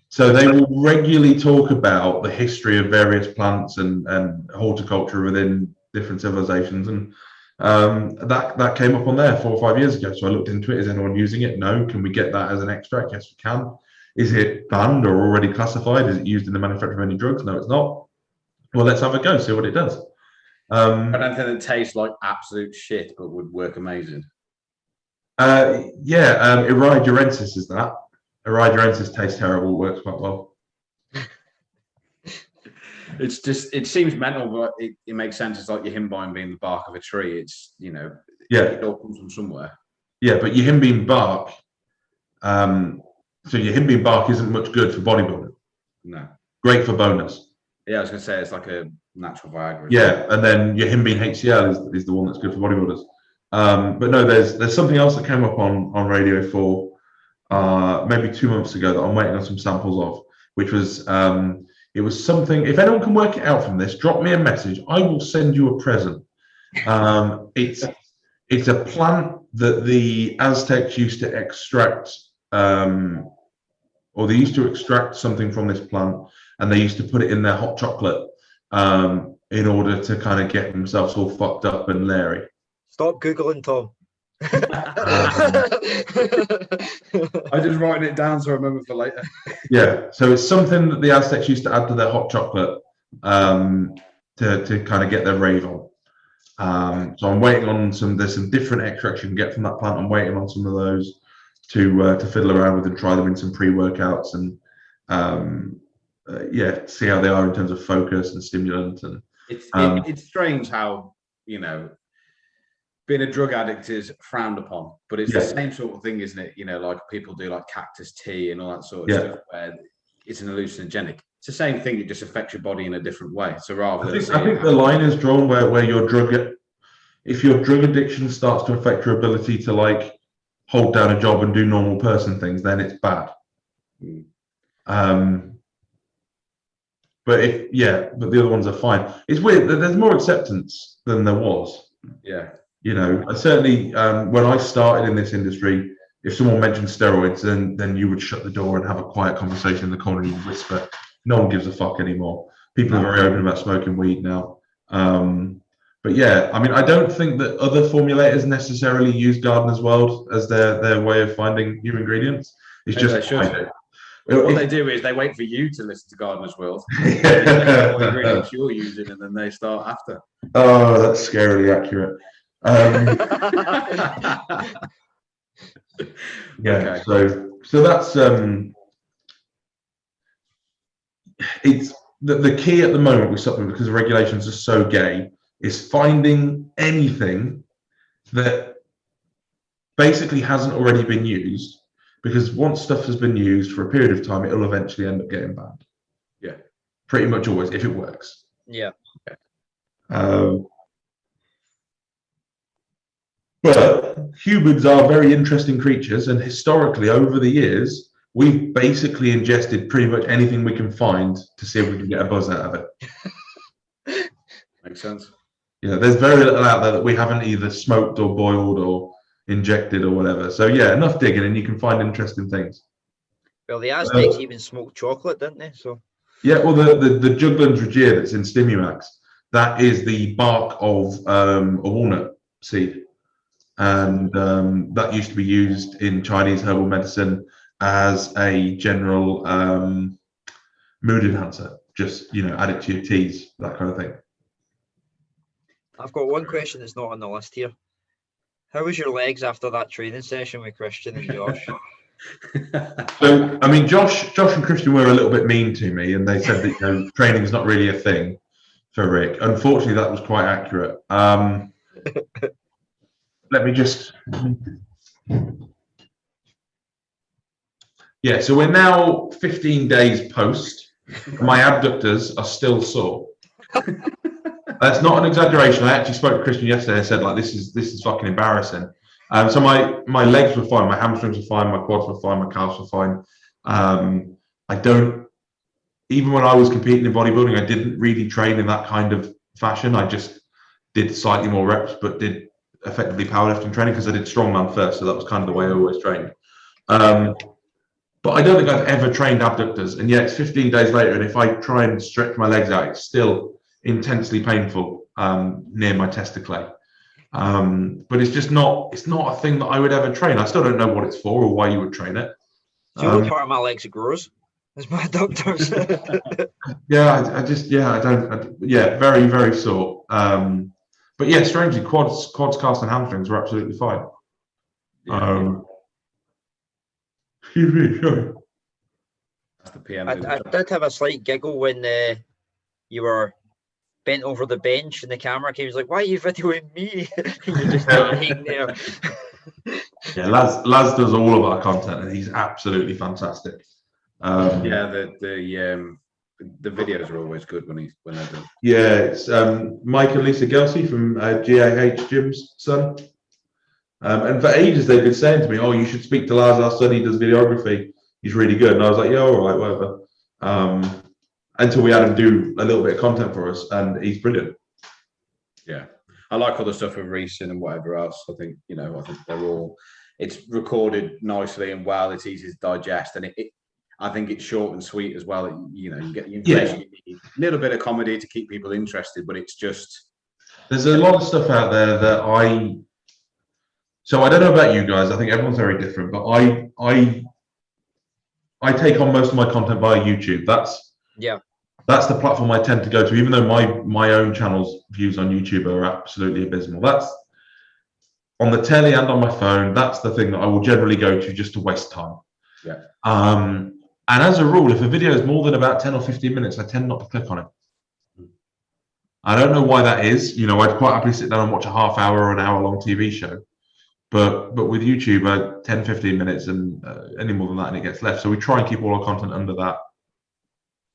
So they will regularly talk about the history of various plants and horticulture within different civilizations, and that came up on there 4 or 5 years ago. So I looked into it. Is anyone using it? No. Can we get that as an extract? Yes, we can. Is it banned or already classified? Is it used in the manufacture of any drugs? No, it's not. Well, let's have a go, see what it does. I don't think it tastes like absolute shit, but would work amazing. Iridurensis is that. Iridurensis tastes terrible, works quite well. It's just, it seems mental, but it makes sense. It's like your himbine being the bark of a tree. It's, it all comes from somewhere. Yeah, but your himbean bark, so your himbean bark isn't much good for bodybuilding. No. Great for boners. Yeah, I was going to say, it's like a natural Viagra. Yeah, and then your himbean HCl is the one that's good for bodybuilders. But no, there's something else that came up on Radio 4 maybe 2 months ago that I'm waiting on some samples of, which was it was something. If anyone can work it out from this, drop me a message. I will send you a present. It's a plant that the Aztecs used to extract, or they used to extract something from this plant, and they used to put it in their hot chocolate in order to kind of get themselves all fucked up and leery. Stop Googling, Tom. I'm just writing it down so I remember for later. Yeah, so it's something that the Aztecs used to add to their hot chocolate to kind of get their rave on. So I'm waiting on there's some different extracts you can get from that plant. I'm waiting on some of those to fiddle around with and try them in some pre-workouts and see how they are in terms of focus and stimulant. And it's strange how being a drug addict is frowned upon, but it's Yeah. the same sort of thing, isn't it? Like people do like cactus tea and all that sort of Yeah. stuff where it's an hallucinogenic. It's the same thing. It just affects your body in a different way. So rather than I think the line is drawn where if your drug addiction starts to affect your ability to like hold down a job and do normal person things, then it's bad. But but the other ones are fine. It's weird that there's more acceptance than there was. Yeah. Certainly when I started in this industry, if someone mentioned steroids, then you would shut the door and have a quiet conversation in the corner and you whisper. No one gives a fuck anymore. People are very open about smoking weed now. But yeah, I mean, I don't think that other formulators necessarily use Gardener's World as their way of finding new ingredients. It's Maybe just they should. What they do is they wait for you to listen to Gardener's World. They say what ingredients you're using, and then they start after. Oh, that's scarily accurate. Yeah. Okay. So that's it's the key at the moment with supplements, because the regulations are so gay, is finding anything that basically hasn't already been used, because once stuff has been used for a period of time, it'll eventually end up getting banned. Yeah. Pretty much always, if it works. Yeah. But humans are very interesting creatures, and historically, over the years, we've basically ingested pretty much anything we can find to see if we can get a buzz out of it. Makes sense. There's very little out there that we haven't either smoked or boiled or injected or whatever. So yeah, enough digging and you can find interesting things. Well, the Aztecs even smoked chocolate, didn't they? So yeah, well, the Juglans regia that's in Stimumax, that is the bark of a walnut seed. And that used to be used in Chinese herbal medicine as a general mood enhancer. Just, add it to your teas, that kind of thing. I've got one question that's not on the list here. How was your legs after that training session with Christian and Josh? So, I mean, Josh and Christian were a little bit mean to me, and they said that training is not really a thing for Rick. Unfortunately, that was quite accurate. Let me just. Yeah, so we're now 15 days post. My abductors are still sore. That's not an exaggeration. I actually spoke to Christian yesterday and said, like, this is fucking embarrassing. So my legs were fine, my hamstrings were fine, my quads were fine, my calves were fine. Even when I was competing in bodybuilding, I didn't really train in that kind of fashion. I just did slightly more reps, but did effectively powerlifting training because I did strongman first. So that was kind of the way I always trained. But I don't think I've ever trained abductors. And yet it's 15 days later. And if I try and stretch my legs out, it's still intensely painful near my testicle. But it's not a thing that I would ever train. I still don't know what it's for or why you would train it. The only part of my legs that grows is my abductors. Very, very sore. But yeah, strangely, quads, calves, and hamstrings were absolutely fine. Excuse me, sorry. That's the PM. I did have a slight giggle when you were bent over the bench and the camera came. He was like, "Why are you videoing me?" You're just lying there. Yeah, Laz does all of our content, and he's absolutely fantastic. The videos are always good when they're done. Yeah, it's Mike and Lisa Gelsey from GAH Jim's son. And for ages they've been saying to me, "Oh, you should speak to Laz, our son. He does videography. He's really good." And I was like, "Yeah, all right, whatever." Until we had him do a little bit of content for us, and he's brilliant. Yeah, I like all the stuff with Reese and whatever else. I think they're all. It's recorded nicely and well. It's easy to digest, and I think it's short and sweet as well. You get the information you need. A little bit of comedy to keep people interested, but it's just. There's a lot of stuff out there that So I don't know about you guys. I think everyone's very different, but I take on most of my content via YouTube. That's the platform I tend to go to, even though my own channel's views on YouTube are absolutely abysmal. That's on the telly and on my phone. That's the thing that I will generally go to just to waste time. Yeah. And as a rule, if a video is more than about 10 or 15 minutes, I tend not to click on it. I don't know why that is. You know, I'd quite happily sit down and watch a half hour or an hour long TV show. But with YouTube, 10, 15 minutes and any more than that, and it gets left. So we try and keep all our content under that.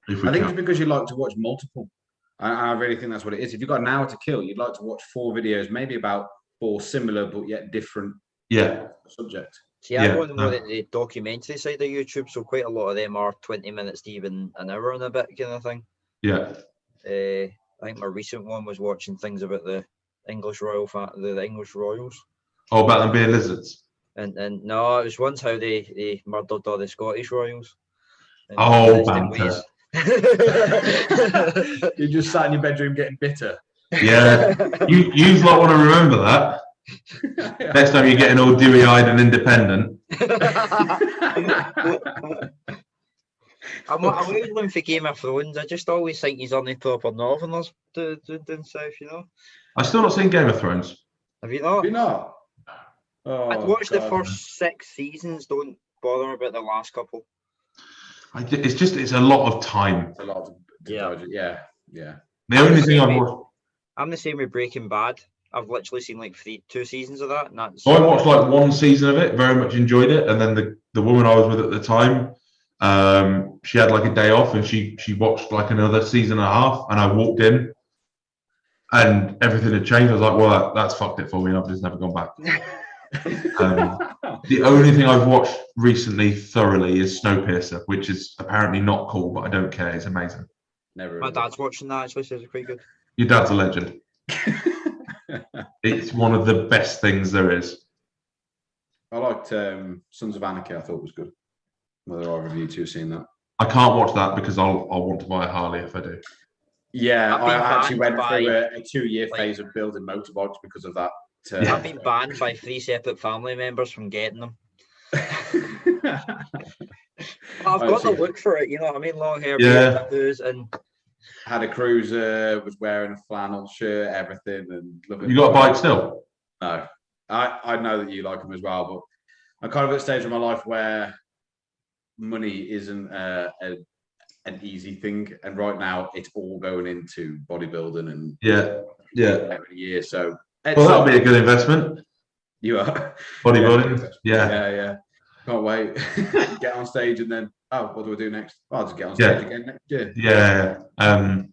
If we I think can. it's because you like to watch multiple. I really think that's what it is. If you've got an hour to kill, you'd like to watch 4 videos, maybe about 4 similar but yet different subjects. See, I go more in the documentary side of YouTube, so quite a lot of them are 20 minutes to even an hour and a bit kind of thing. Yeah. I think my recent one was watching things about the English the English royals. Oh, about them being lizards. And no, it was once how they murdered all the Scottish royals. Oh, banter. You just sat in your bedroom getting bitter. Yeah, you lot want to remember that. Next time you're getting all dewy-eyed and independent. I'm waiting for Game of Thrones. I just always think he's only proper Northerners down south, you know. I've still not seen Game of Thrones. Have you not? Have you not? Oh, I'd watched the first 6 seasons. Don't bother about the last couple. It's a lot of time. It's a lot of yeah. The only thing I've watched. I'm the same with Breaking Bad. I've literally seen like 2 seasons of that. And that's... So I watched like 1 season of it, very much enjoyed it, and then the woman I was with at the time, she had like a day off, and she watched like another season and a half, and I walked in, and everything had changed. I was like, well, that's fucked it for me, and I've just never gone back. The only thing I've watched recently thoroughly is Snowpiercer, which is apparently not cool, but I don't care. It's amazing. My dad's watching that. Actually, says it's quite good. Your dad's a legend. It's one of the best things there is. I liked Sons of Anarchy. I thought it was good. Whether either of you two have seen that? I can't watch that because I'll want to buy a Harley if I do. Yeah, I actually went through a 2-year phase of building motorbikes because of that. I've been banned by 3 separate family members from getting them. I've got the look for it, you know what I mean? Long hair, tattoos, and had a cruiser, was wearing a flannel shirt, everything, and you got a bike still? No, I know that you like them as well, but I'm kind of at a stage of my life where money isn't an easy thing, and right now it's all going into bodybuilding and every year. So well, that'll be a good investment. You are bodybuilding, yeah. Can't wait. Get on stage and then what do I do next? I'll just get on stage again next year. I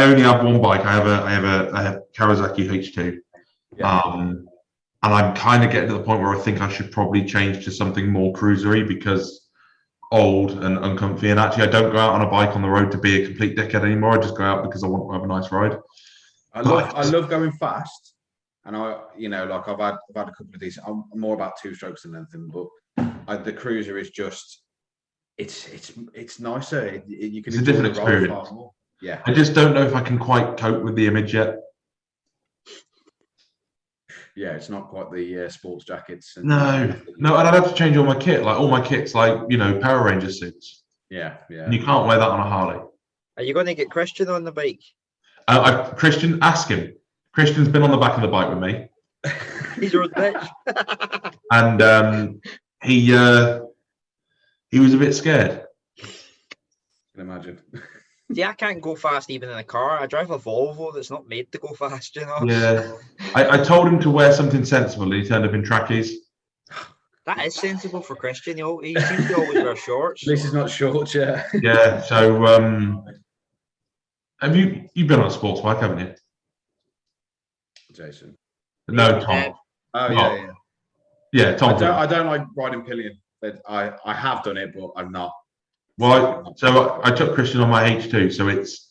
only have 1 bike. I have Kawasaki H2. And I'm kind of getting to the point where I think I should probably change to something more cruisery because old and uncomfy. And actually, I don't go out on a bike on the road to be a complete dickhead anymore. I just go out because I want to have a nice ride. I love going fast. And I've had a couple of these. I'm more about 2 strokes than anything, but the cruiser is just it's nicer. You can it's a different experience. Yeah, I just don't know if I can quite cope with the image yet. Yeah, it's not quite the sports jackets. No, and I'd have to change all my kit. Like all my kit's like Power Ranger suits. Yeah. And you can't wear that on a Harley. Are you going to get Christian on the bike? Christian, ask him. Christian's been on the back of the bike with me. He's your bitch. And he was a bit scared. I can imagine. Yeah, I can't go fast even in a car. I drive a Volvo that's not made to go fast, you know. Yeah. I told him to wear something sensible and he turned up in trackies. That is sensible for Christian. He seems to always wear shorts. At least he's not short, yeah. Yeah, so have you've been on a sports bike, haven't you? Jason. No, Tom. Oh yeah. Yeah, Tom. I don't like riding pillion. I have done it, but I'm not. Well, I took Christian on my H2, so it's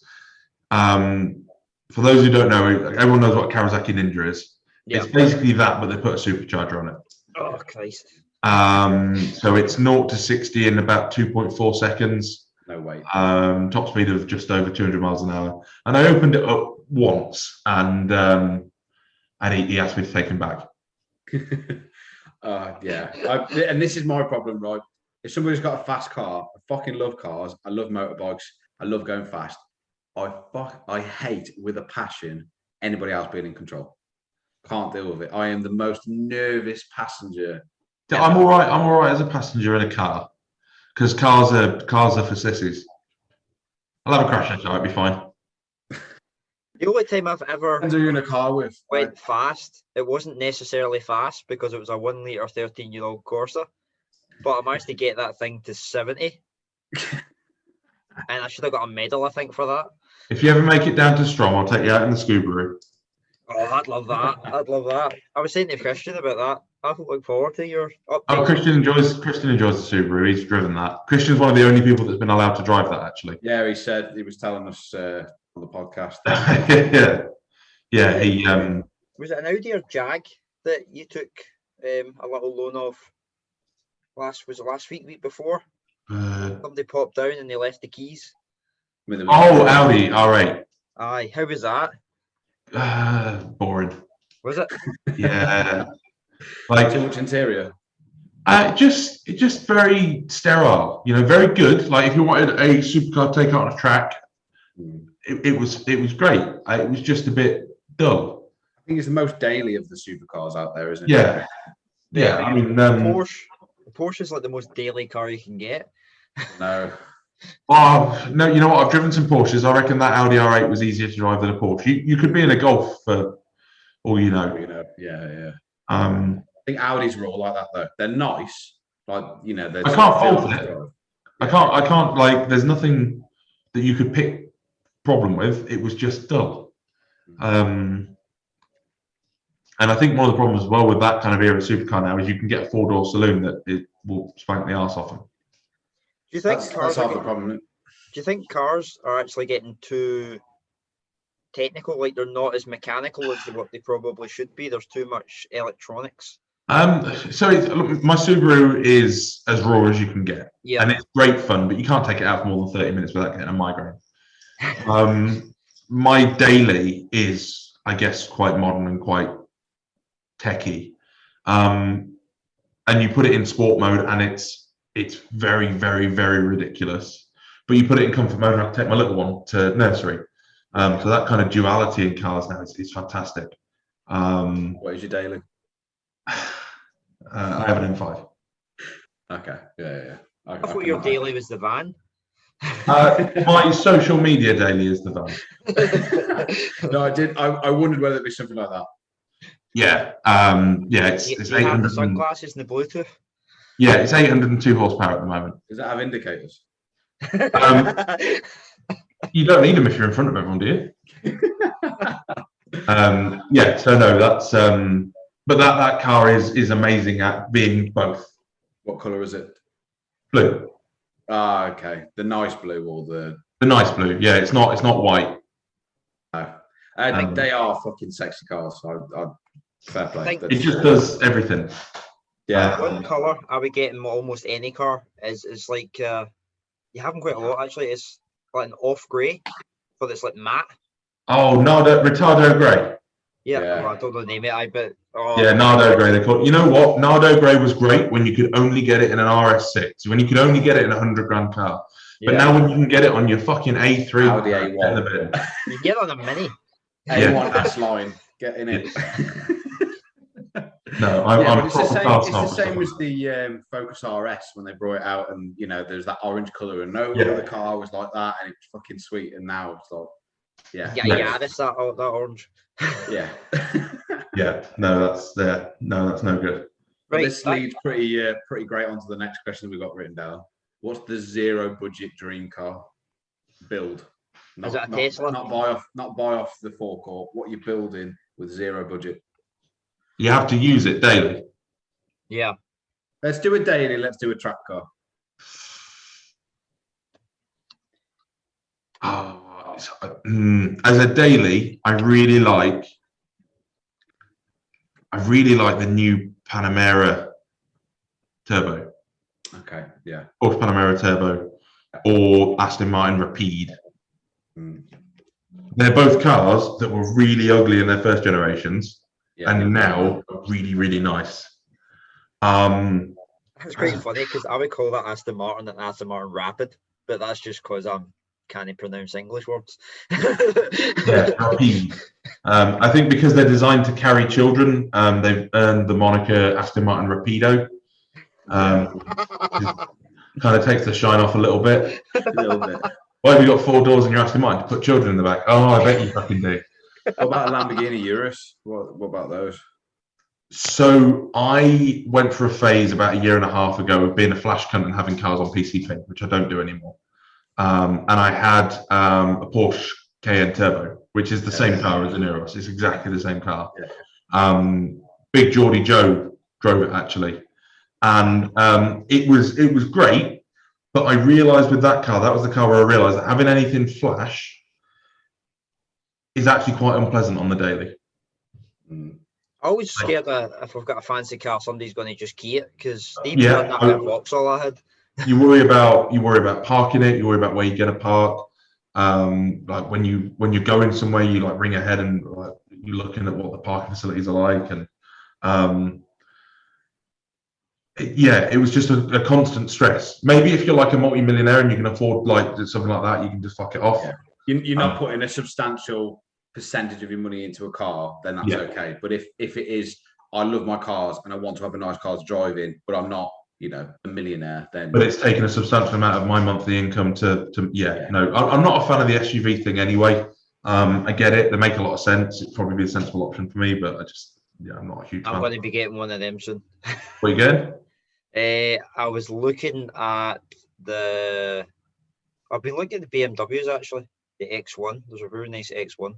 for those who don't know, everyone knows what a Kawasaki Ninja is. Yeah. It's basically that, but they put a supercharger on it. Oh Christ! So it's 0 to 60 in about 2.4 seconds. No way. Top speed of just over 200 miles an hour, and I opened it up once, and he asked me to take him back. And this is my problem, right? If somebody's got a fast car, I fucking love cars. I love motorbikes. I love going fast. I hate with a passion anybody else being in control. Can't deal with it. I am the most nervous passenger. I'm all right. I'm all right as a passenger in a car because cars are for sissies. I'll have a crash, it'll be fine. The only time I've ever Depends who you're in a car with. went fast, it wasn't necessarily fast because it was a 1 litre 13-year-old Corsa, but I managed to get that thing to 70. And I should have got a medal, I think, for that. If you ever make it down to Strom, I'll take you out in the Subaru. Oh, I'd love that. I'd love that. I was saying to Christian about that. I look forward to your updates. Oh, Christian enjoys the Subaru. He's driven that. Christian's one of the only people that's been allowed to drive that, actually. Yeah, he said, he was telling us on the podcast. Yeah. He Was it an Audi or Jag that you took a little loan of last week before? Somebody popped down and they left the keys. Audi R8. Aye, how was that? Boring. Was it? Yeah. Like too much interior. Just very sterile. Very good. Like if you wanted a supercar to take out on a track, it was great. It was just a bit dull. I think it's the most daily of the supercars out there, isn't it? Yeah. I mean, Porsche is like the most daily car you can get. No. Oh no! You know what? I've driven some Porsches. I reckon that Audi R8 was easier to drive than a Porsche. You could be in a Golf for all you know. Yeah. I think Audis are all like that though. They're nice, like they're. I can't fault it. I can't like. There's nothing that you could pick problem with. It was just dull. And I think one of the problems as well with that kind of era supercar now is you can get a 4-door saloon that it will spank the arse off them. Do you think that's half the problem? Do you think cars are actually getting too technical? Like they're not as mechanical as what they probably should be. There's too much electronics. So my Subaru is as raw as you can get, and it's great fun, but you can't take it out for more than 30 minutes without getting a migraine. My daily is, I guess, quite modern and quite techy, and you put it in sport mode, and it's very, very, very ridiculous. But you put it in comfort mode, and I have to take my little one to nursery. So that kind of duality in cars now is fantastic. What is your daily? I have an M5. Okay. Yeah. I thought your daily was the van. My social media daily is the van. No, I did. I wondered whether it'd be something like that. Yeah. It's you have the sunglasses and the Bluetooth. Yeah, it's 802 horsepower at the moment. Does it have indicators? You don't need them if you're in front of everyone, do you? Yeah. So no, that's but that car is amazing at being both. What color is it? Blue. Ah, okay. The nice blue or the nice blue. Yeah, it's not white. No. I think they are fucking sexy cars. I fair play. It just does everything. Yeah. What color are we getting? Almost any car is like you have them quite a lot actually. It's like an off grey, but it's like matte. Oh, Retardo grey. Yeah. Well, I don't know the name of it. But yeah, Nardo grey. They call it. You know what? Nardo grey was great when you could only get it in an RS6. When you could only get it in a 100 grand car. But now when you can get it on your fucking A3, Audi A1. You get it on a Mini. A1 S line. Get in it. No, I'm it's the same as the Focus RS when they brought it out, and there's that orange color, and no other car was like that, and it's fucking sweet. And now it's like, that's that orange. Yeah. Yeah. No, that's no good. Right, this leads pretty great onto the next question we've got written down. What's the zero budget dream car build? Is that a Tesla? Not buy off the forecourt. What you're building with zero budget. You have to use it daily. Yeah. Let's do a daily. Let's do a track car. As a daily, I really like the new Panamera Turbo. Okay, yeah. Porsche Panamera Turbo or Aston Martin Rapide. They're both cars that were really ugly in their first generations, and now are really, really nice. It's quite funny because I would call that Aston Martin and Aston Martin Rapid, but that's just because I can't pronounce English words. Yeah, Rapide. I think because they're designed to carry children, they've earned the moniker Aston Martin Rapido. Kind of takes the shine off a little bit. A little bit. Why have you got 4 doors in your Aston Martin to put children in the back? Oh, I bet you fucking do. What about a Lamborghini Urus? What about those? So I went for a phase about a year and a half ago of being a flash cunt and having cars on PCP, which I don't do anymore. And I had a Porsche Cayenne Turbo, which is the same car as an Urus. It's exactly the same car. Big Geordie Joe drove it actually, and it was great. But I realised with that car, that was the car where I realised that having anything flash is actually quite unpleasant on the daily. I always scared that if I've got a fancy car, somebody's going to just key it, because even on that bit of Vauxhall I had. You worry about parking it. You worry about where you're going to park. Like when you're going somewhere, you like ring ahead and like, you're looking at what the parking facilities are like, and it was just a constant stress. Maybe if you're like a multi-millionaire and you can afford like something like that, you can just fuck it off. Yeah. You're not putting a substantial percentage of your money into a car, then that's okay. But if it is, I love my cars and I want to have a nice car to drive in, but I'm not, a millionaire, then. But it's taken a substantial amount of my monthly income to no. I'm not a fan of the SUV thing anyway. I get it; they make a lot of sense. It'd probably be a sensible option for me, but I'm not a huge fan. I'm going to be getting one of them soon. What you getting? I was looking at I've been looking at the BMWs actually, the X1. There's a really nice X1.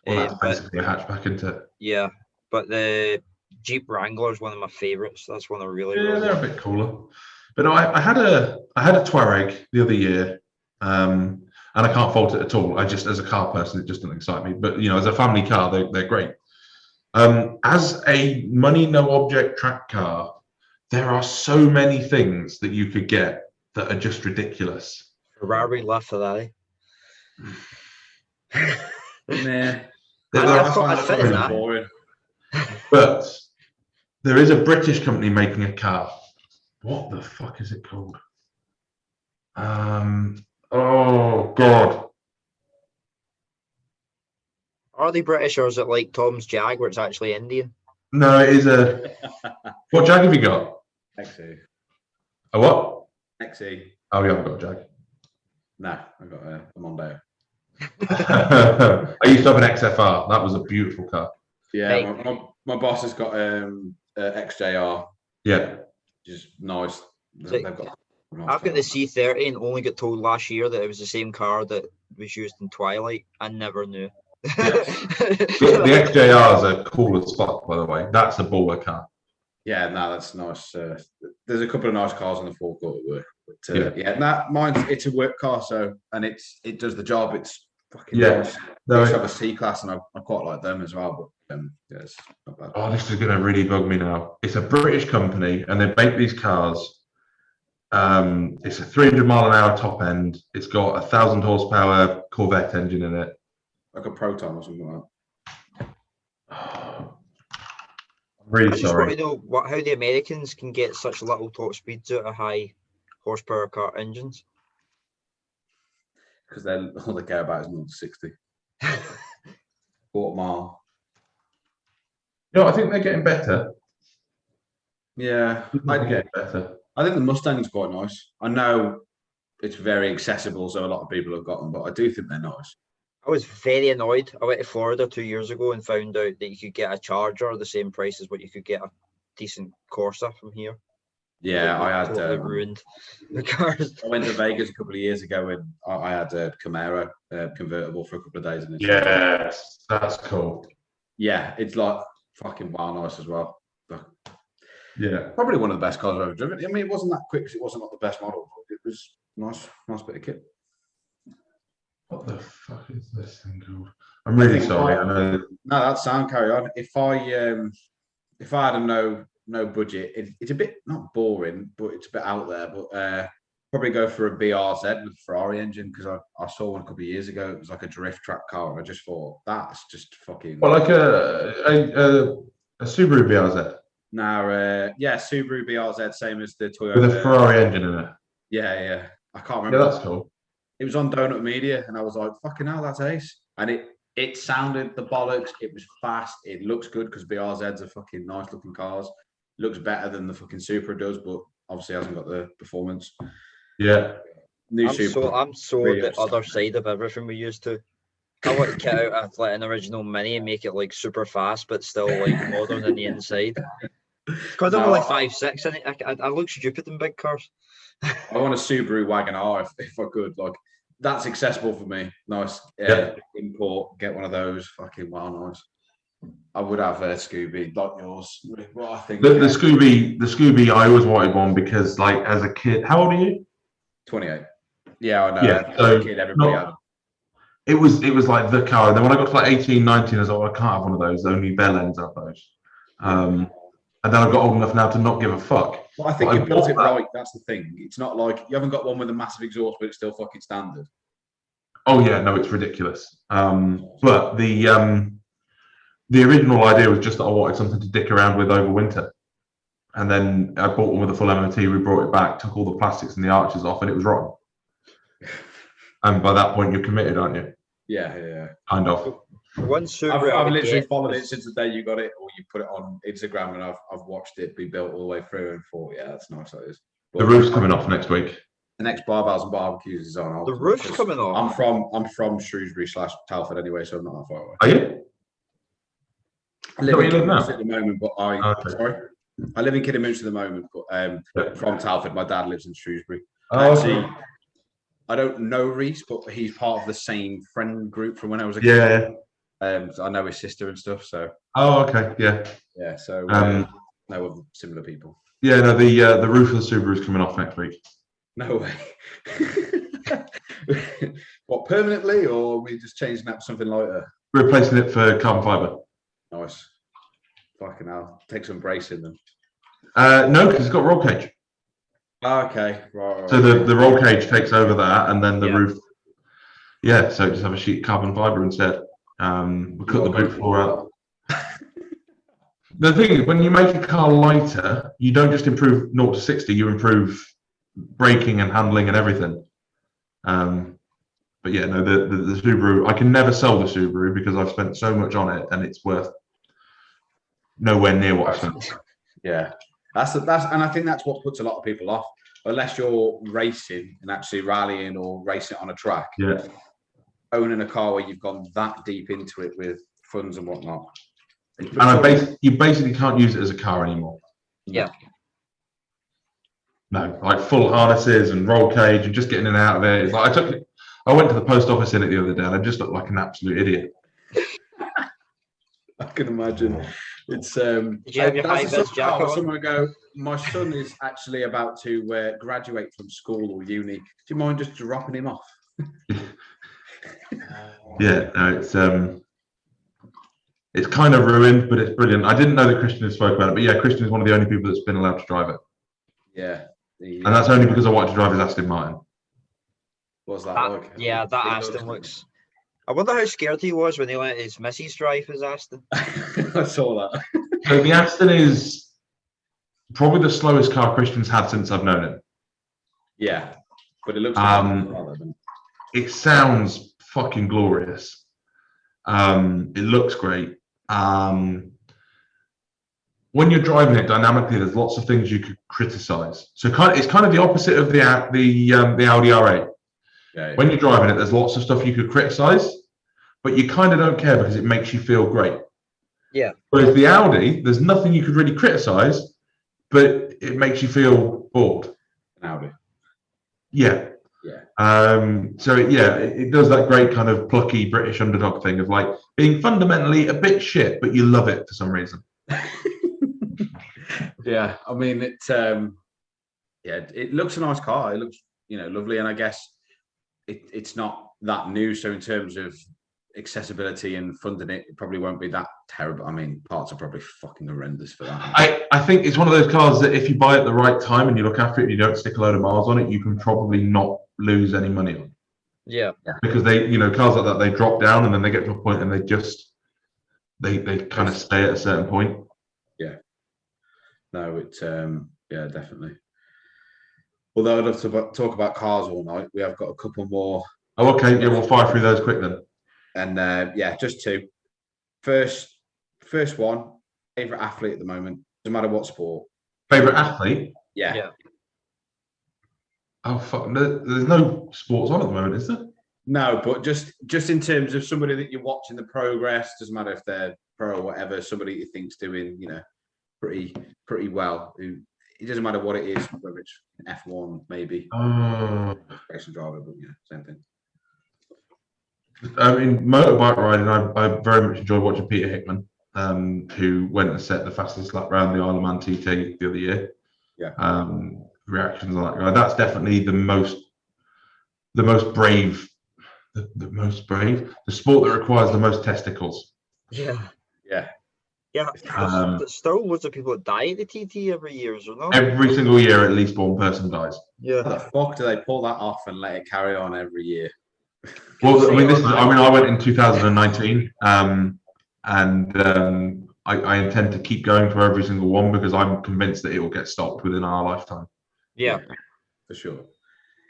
Well, that's basically a hatchback, isn't it? Yeah, but the Jeep Wrangler is one of my favourites. That's one I really they're a bit cooler. But no, I had a Touareg the other year, and I can't fault it at all. I just, as a car person, it just doesn't excite me. But as a family car, they're great. As a money no object track car, there are so many things that you could get that are just ridiculous. Ferrari LaFerrari. Nah. I fit in that. Boring. But there is a British company making a car. What the fuck is it called? Oh God. Are they British, or is it like Tom's Jag where it's actually Indian? No, it is a. What Jag have you got? XE. A what? XE. Oh, you haven't got a Jag. No, I've got a Mondeo. I used to have an XFR. That was a beautiful car. Yeah, my boss has got XJR. Yeah, just nice. I've got the C30 and only got told last year that it was the same car that was used in Twilight. I never knew. The XJRs are cool as fuck, by the way. That's a baller car. Yeah, no, that's nice. There's a couple of nice cars on the forecourt at work. But, mine's it's a work car, and it does the job. It's fucking nice. I have a C-Class, and I quite like them as well. But it's not bad. Oh, this is going to really bug me now. It's a British company, and they make these cars. It's a 300-mile-an-hour top end. It's got 1,000 horsepower Corvette engine in it, like a Proton or something like that. I'm really I just want to know how the Americans can get such little top speeds out of high horsepower car engines. Because then all they care about is 0 to 60. Quarter mile. I think they're getting better. Yeah, they're getting better. I think the Mustang's quite nice. I know it's very accessible, so a lot of people have got them, but I do think they're nice. I was very annoyed. I went to Florida 2 years ago and found out that you could get a Charger the same price as what you could get a decent Corsa from here. Yeah, I had totally ruined the cars. I went to Vegas a couple of years ago and I had a Camaro convertible for a couple of days. And yes, that's cool. Yeah, it's like fucking wild nice as well. Yeah, probably one of the best cars I've ever driven. I mean, it wasn't that quick because it wasn't like the best model. But it was nice bit of kit. What the fuck is this thing called? I'm really sorry. I know. No, that's sound. Carry on. If I had a no budget, it's a bit not boring, but it's a bit out there. But probably go for a BRZ with a Ferrari engine because I saw one a couple of years ago. It was like a drift track car. And I just thought that's just fucking. Well, like a Subaru BRZ. Now, Subaru BRZ, same as the Toyota. With a Ferrari engine in it. Yeah. I can't remember. Yeah, that's cool. It was on Donut Media, and I was like, fucking hell, that's ace. And it sounded the bollocks. It was fast. It looks good because BRZs are fucking nice looking cars. Looks better than the fucking Supra does, but obviously hasn't got the performance. Yeah. I'm so the other side of everything we used to. I want to kit out like an original Mini and make it like super fast, but still like modern on the inside. Because I'm No, only 5'6", and I look stupid in big cars. I want a Subaru Wagon R if I could. Like, that's accessible for me. Nice import. Get one of those. Fucking nice. I would have a Scooby, like yours. What I think. The Scooby, I always wanted one because, like, as a kid, how old are you? 28. Yeah, I know. Yeah, As so a kid, everybody had them. It was like the car. And then when I got to like 18, 19, I was like, well, I can't have one of those. Only Bellends have those. And then I got old enough now to not give a fuck. Well, I think you built it right. That's the thing. It's not like you haven't got one with a massive exhaust, but it's still fucking standard. Oh yeah, no, it's ridiculous. But the original idea was just that I wanted something to dick around with over winter. And then I bought one with a full MOT. We brought it back, took all the plastics and the arches off, and it was rotten. And by that point, you're committed, aren't you? Yeah. Kind of. I've literally followed it since the day you got it, or you put it on Instagram, and I've watched it be built all the way through and thought, yeah, that's nice. That is. But the roof's coming off next week. The next Barbells and Barbecues is on. The roof's coming off. I'm from Shrewsbury / Telford anyway, so I'm not that far away. Are you? I live in Kidderminster at the moment, but I live in Kidderminster at the moment, but from Telford. My dad lives in Shrewsbury. I don't know Reese, but he's part of the same friend group from when I was a kid. So I know his sister and stuff. So. Oh, okay. Yeah. Yeah. So know of similar people. Yeah. No, the roof of the Subaru is coming off next week. No way. What, permanently, or are we just changing that to something lighter? Replacing it for carbon fibre. Nice. Fucking hell. Take some bracing then. No, because it's got roll cage. Okay. Right. So the roll cage takes over that, and then the roof. Yeah, so just have a sheet of carbon fibre instead. We cut the boot floor out. The thing is, when you make a car lighter, you don't just improve 0 to 60, you improve braking and handling and everything. But yeah, no, the Subaru, I can never sell the Subaru because I've spent so much on it, and it's worth nowhere near what I spent. Yeah, that's and I think that's what puts a lot of people off, unless you're racing and actually rallying or racing on a track. Yeah. Owning a car where you've gone that deep into it with funds and whatnot. And you basically can't use it as a car anymore. Yeah. No, like full harnesses and roll cage and just getting in and out of it. It's like I went to the post office in it the other day and I just looked like an absolute idiot. I can imagine. It's Did you have your high-vis jacket on? Someone go, my son is actually about to graduate from school or uni. Do you mind just dropping him off? Yeah, no, it's kind of ruined, but it's brilliant. I didn't know that Christian had spoke about it, but yeah, Christian is one of the only people that's been allowed to drive it. Yeah. And that's only because I wanted to drive his Aston Martin. What's that like? Yeah, that Aston looks. I wonder how scared he was when he let his missus drive his Aston. I saw that. So the Aston is probably the slowest car Christian's had since I've known him. Yeah, but it looks. It sounds fucking glorious. It looks great. When you're driving it dynamically, there's lots of things you could criticize. So it's kind of the opposite of the Audi R8. Yeah. When you're driving it, there's lots of stuff you could criticize, but you kind of don't care because it makes you feel great. Yeah. Whereas the Audi, there's nothing you could really criticize, but it makes you feel bored. An Audi. Yeah. Yeah. It does that great kind of plucky British underdog thing of like being fundamentally a bit shit, but you love it for some reason. Yeah, I mean it looks a nice car. It looks, lovely, and I guess it's not that new. So in terms of accessibility and funding it probably won't be that terrible. I mean, parts are probably fucking horrendous for that. I think it's one of those cars that if you buy it at the right time and you look after it and you don't stick a load of miles on it, you can probably not lose any money on. Yeah. Because they, cars like that, they drop down and then they get to a point and they just they kind of stay at a certain point. Yeah. No, it's definitely. Although I'd love to talk about cars all night, we have got a couple more. Oh, okay. Yeah, we'll fire through those quick then. And just two. First one, favorite athlete at the moment. Doesn't matter what sport. Favorite athlete? Yeah. Oh fuck! There's no sports on at the moment, is there? No, but just in terms of somebody that you're watching the progress, doesn't matter if they're pro or whatever, somebody you think's doing, pretty well. It doesn't matter what it is, whether it's F1, maybe racing driver, but same thing. I mean, motorbike riding, I very much enjoyed watching Peter Hickman, who went and set the fastest lap round the Isle of Man TT the other year. Yeah. Reactions on that guy. That's definitely the most brave, the sport that requires the most testicles. Yeah. Yeah. Yeah. There's still loads of people that die at the TT every year, so no? Every single year, at least one person dies. Yeah. How the fuck do they pull that off and let it carry on every year? Well, I mean, I went in 2019, and I intend to keep going to every single one because I'm convinced that it will get stopped within our lifetime. Yeah, for sure.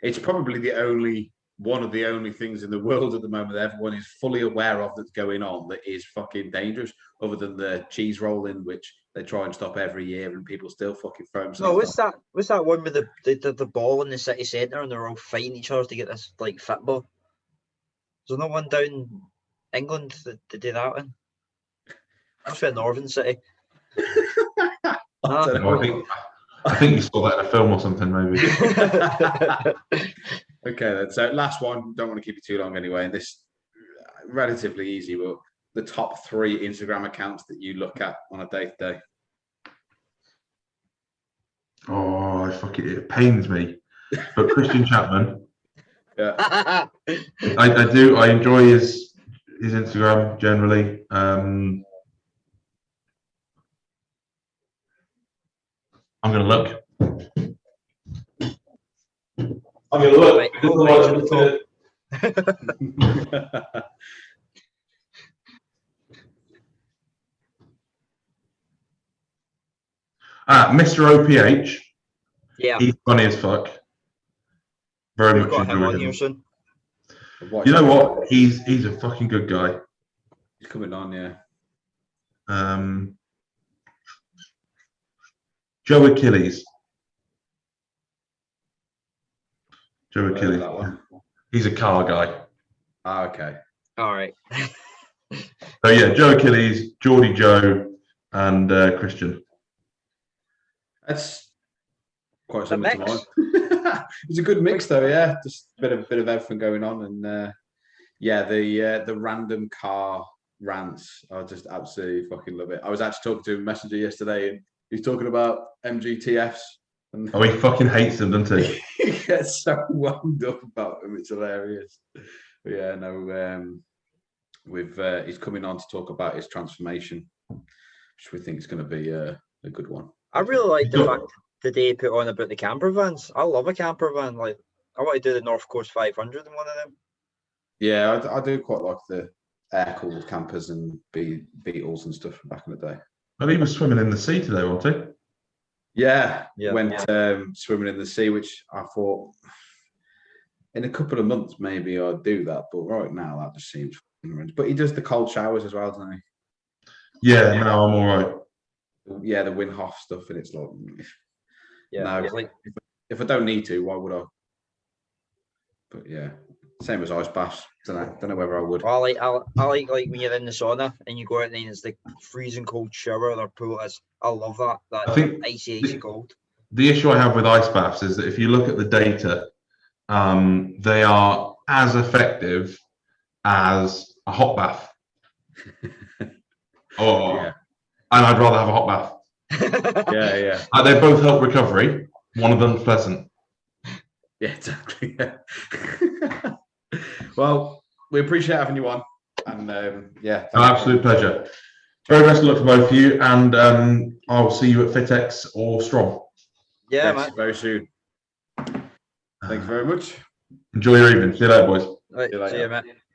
It's probably one of the only things in the world at the moment that everyone is fully aware of that's going on that is fucking dangerous, other than the cheese rolling, which they try and stop every year and people still fucking throw themselves. No, what's that one with the ball in the city centre and they're all fighting each other to get this like football? There's no one down England that they do that in. That's for Northern City. I think you saw that in a film or something, maybe. Okay, then. So last one. Don't want to keep it too long anyway. And this relatively easy, but the top 3 Instagram accounts that you look at on a day-to-day. Oh, it pains me. But Christian Chapman. Yeah. I do. I enjoy his Instagram generally. I'm going to look. Mr OPH. Yeah. He's funny as fuck. Very much got him on enjoyed here him. soon. You know what? He's a fucking good guy. He's coming on, yeah. Joe Achilles. Joe Achilles. That one. He's a car guy. Okay. All right. So yeah, Joe Achilles, Geordie Joe, and Christian. That's quite similar to mine. It's a good mix, though. Yeah, just a bit of everything going on, and the random car rants. I just absolutely fucking love it. I was actually talking to a messenger yesterday, and he's talking about MGTFs. And he fucking hates them, doesn't he? He gets so wound up about them. It's hilarious. But yeah, no. He's coming on to talk about his transformation, which we think is going to be a good one. I really like the fact that they put on about the camper vans. I love a camper van. Like, I want to do the North Coast 500 in one of them. Yeah, I do quite like the air-cooled campers and Beetles and stuff from back in the day. Well, he was swimming in the sea today, wasn't he? Yeah. Went swimming in the sea, which I thought in a couple of months maybe I'd do that, but right now that just seems. But he does the cold showers as well, doesn't he? Yeah, no, I'm all right. Yeah, the Windhoff stuff, and it's like, no, like, if I don't need to, why would I? But yeah, same as ice baths. Don't know whether I would. Well, I like when you're in the sauna and you go out and then it's the freezing cold shower or pool. I love that. I think icy cold. The issue I have with ice baths is that if you look at the data, they are as effective as a hot bath. Yeah. And I'd rather have a hot bath. Yeah. They both help recovery. One of them's pleasant. Yeah, exactly. Yeah. Well, we appreciate having you on, and Absolute pleasure. Very best of luck to both of you, and I'll see you at FitX or Strom. Yeah, yes, man. very soon. Thank you very much. Enjoy your evening. See you later, boys. Right, see you, mate.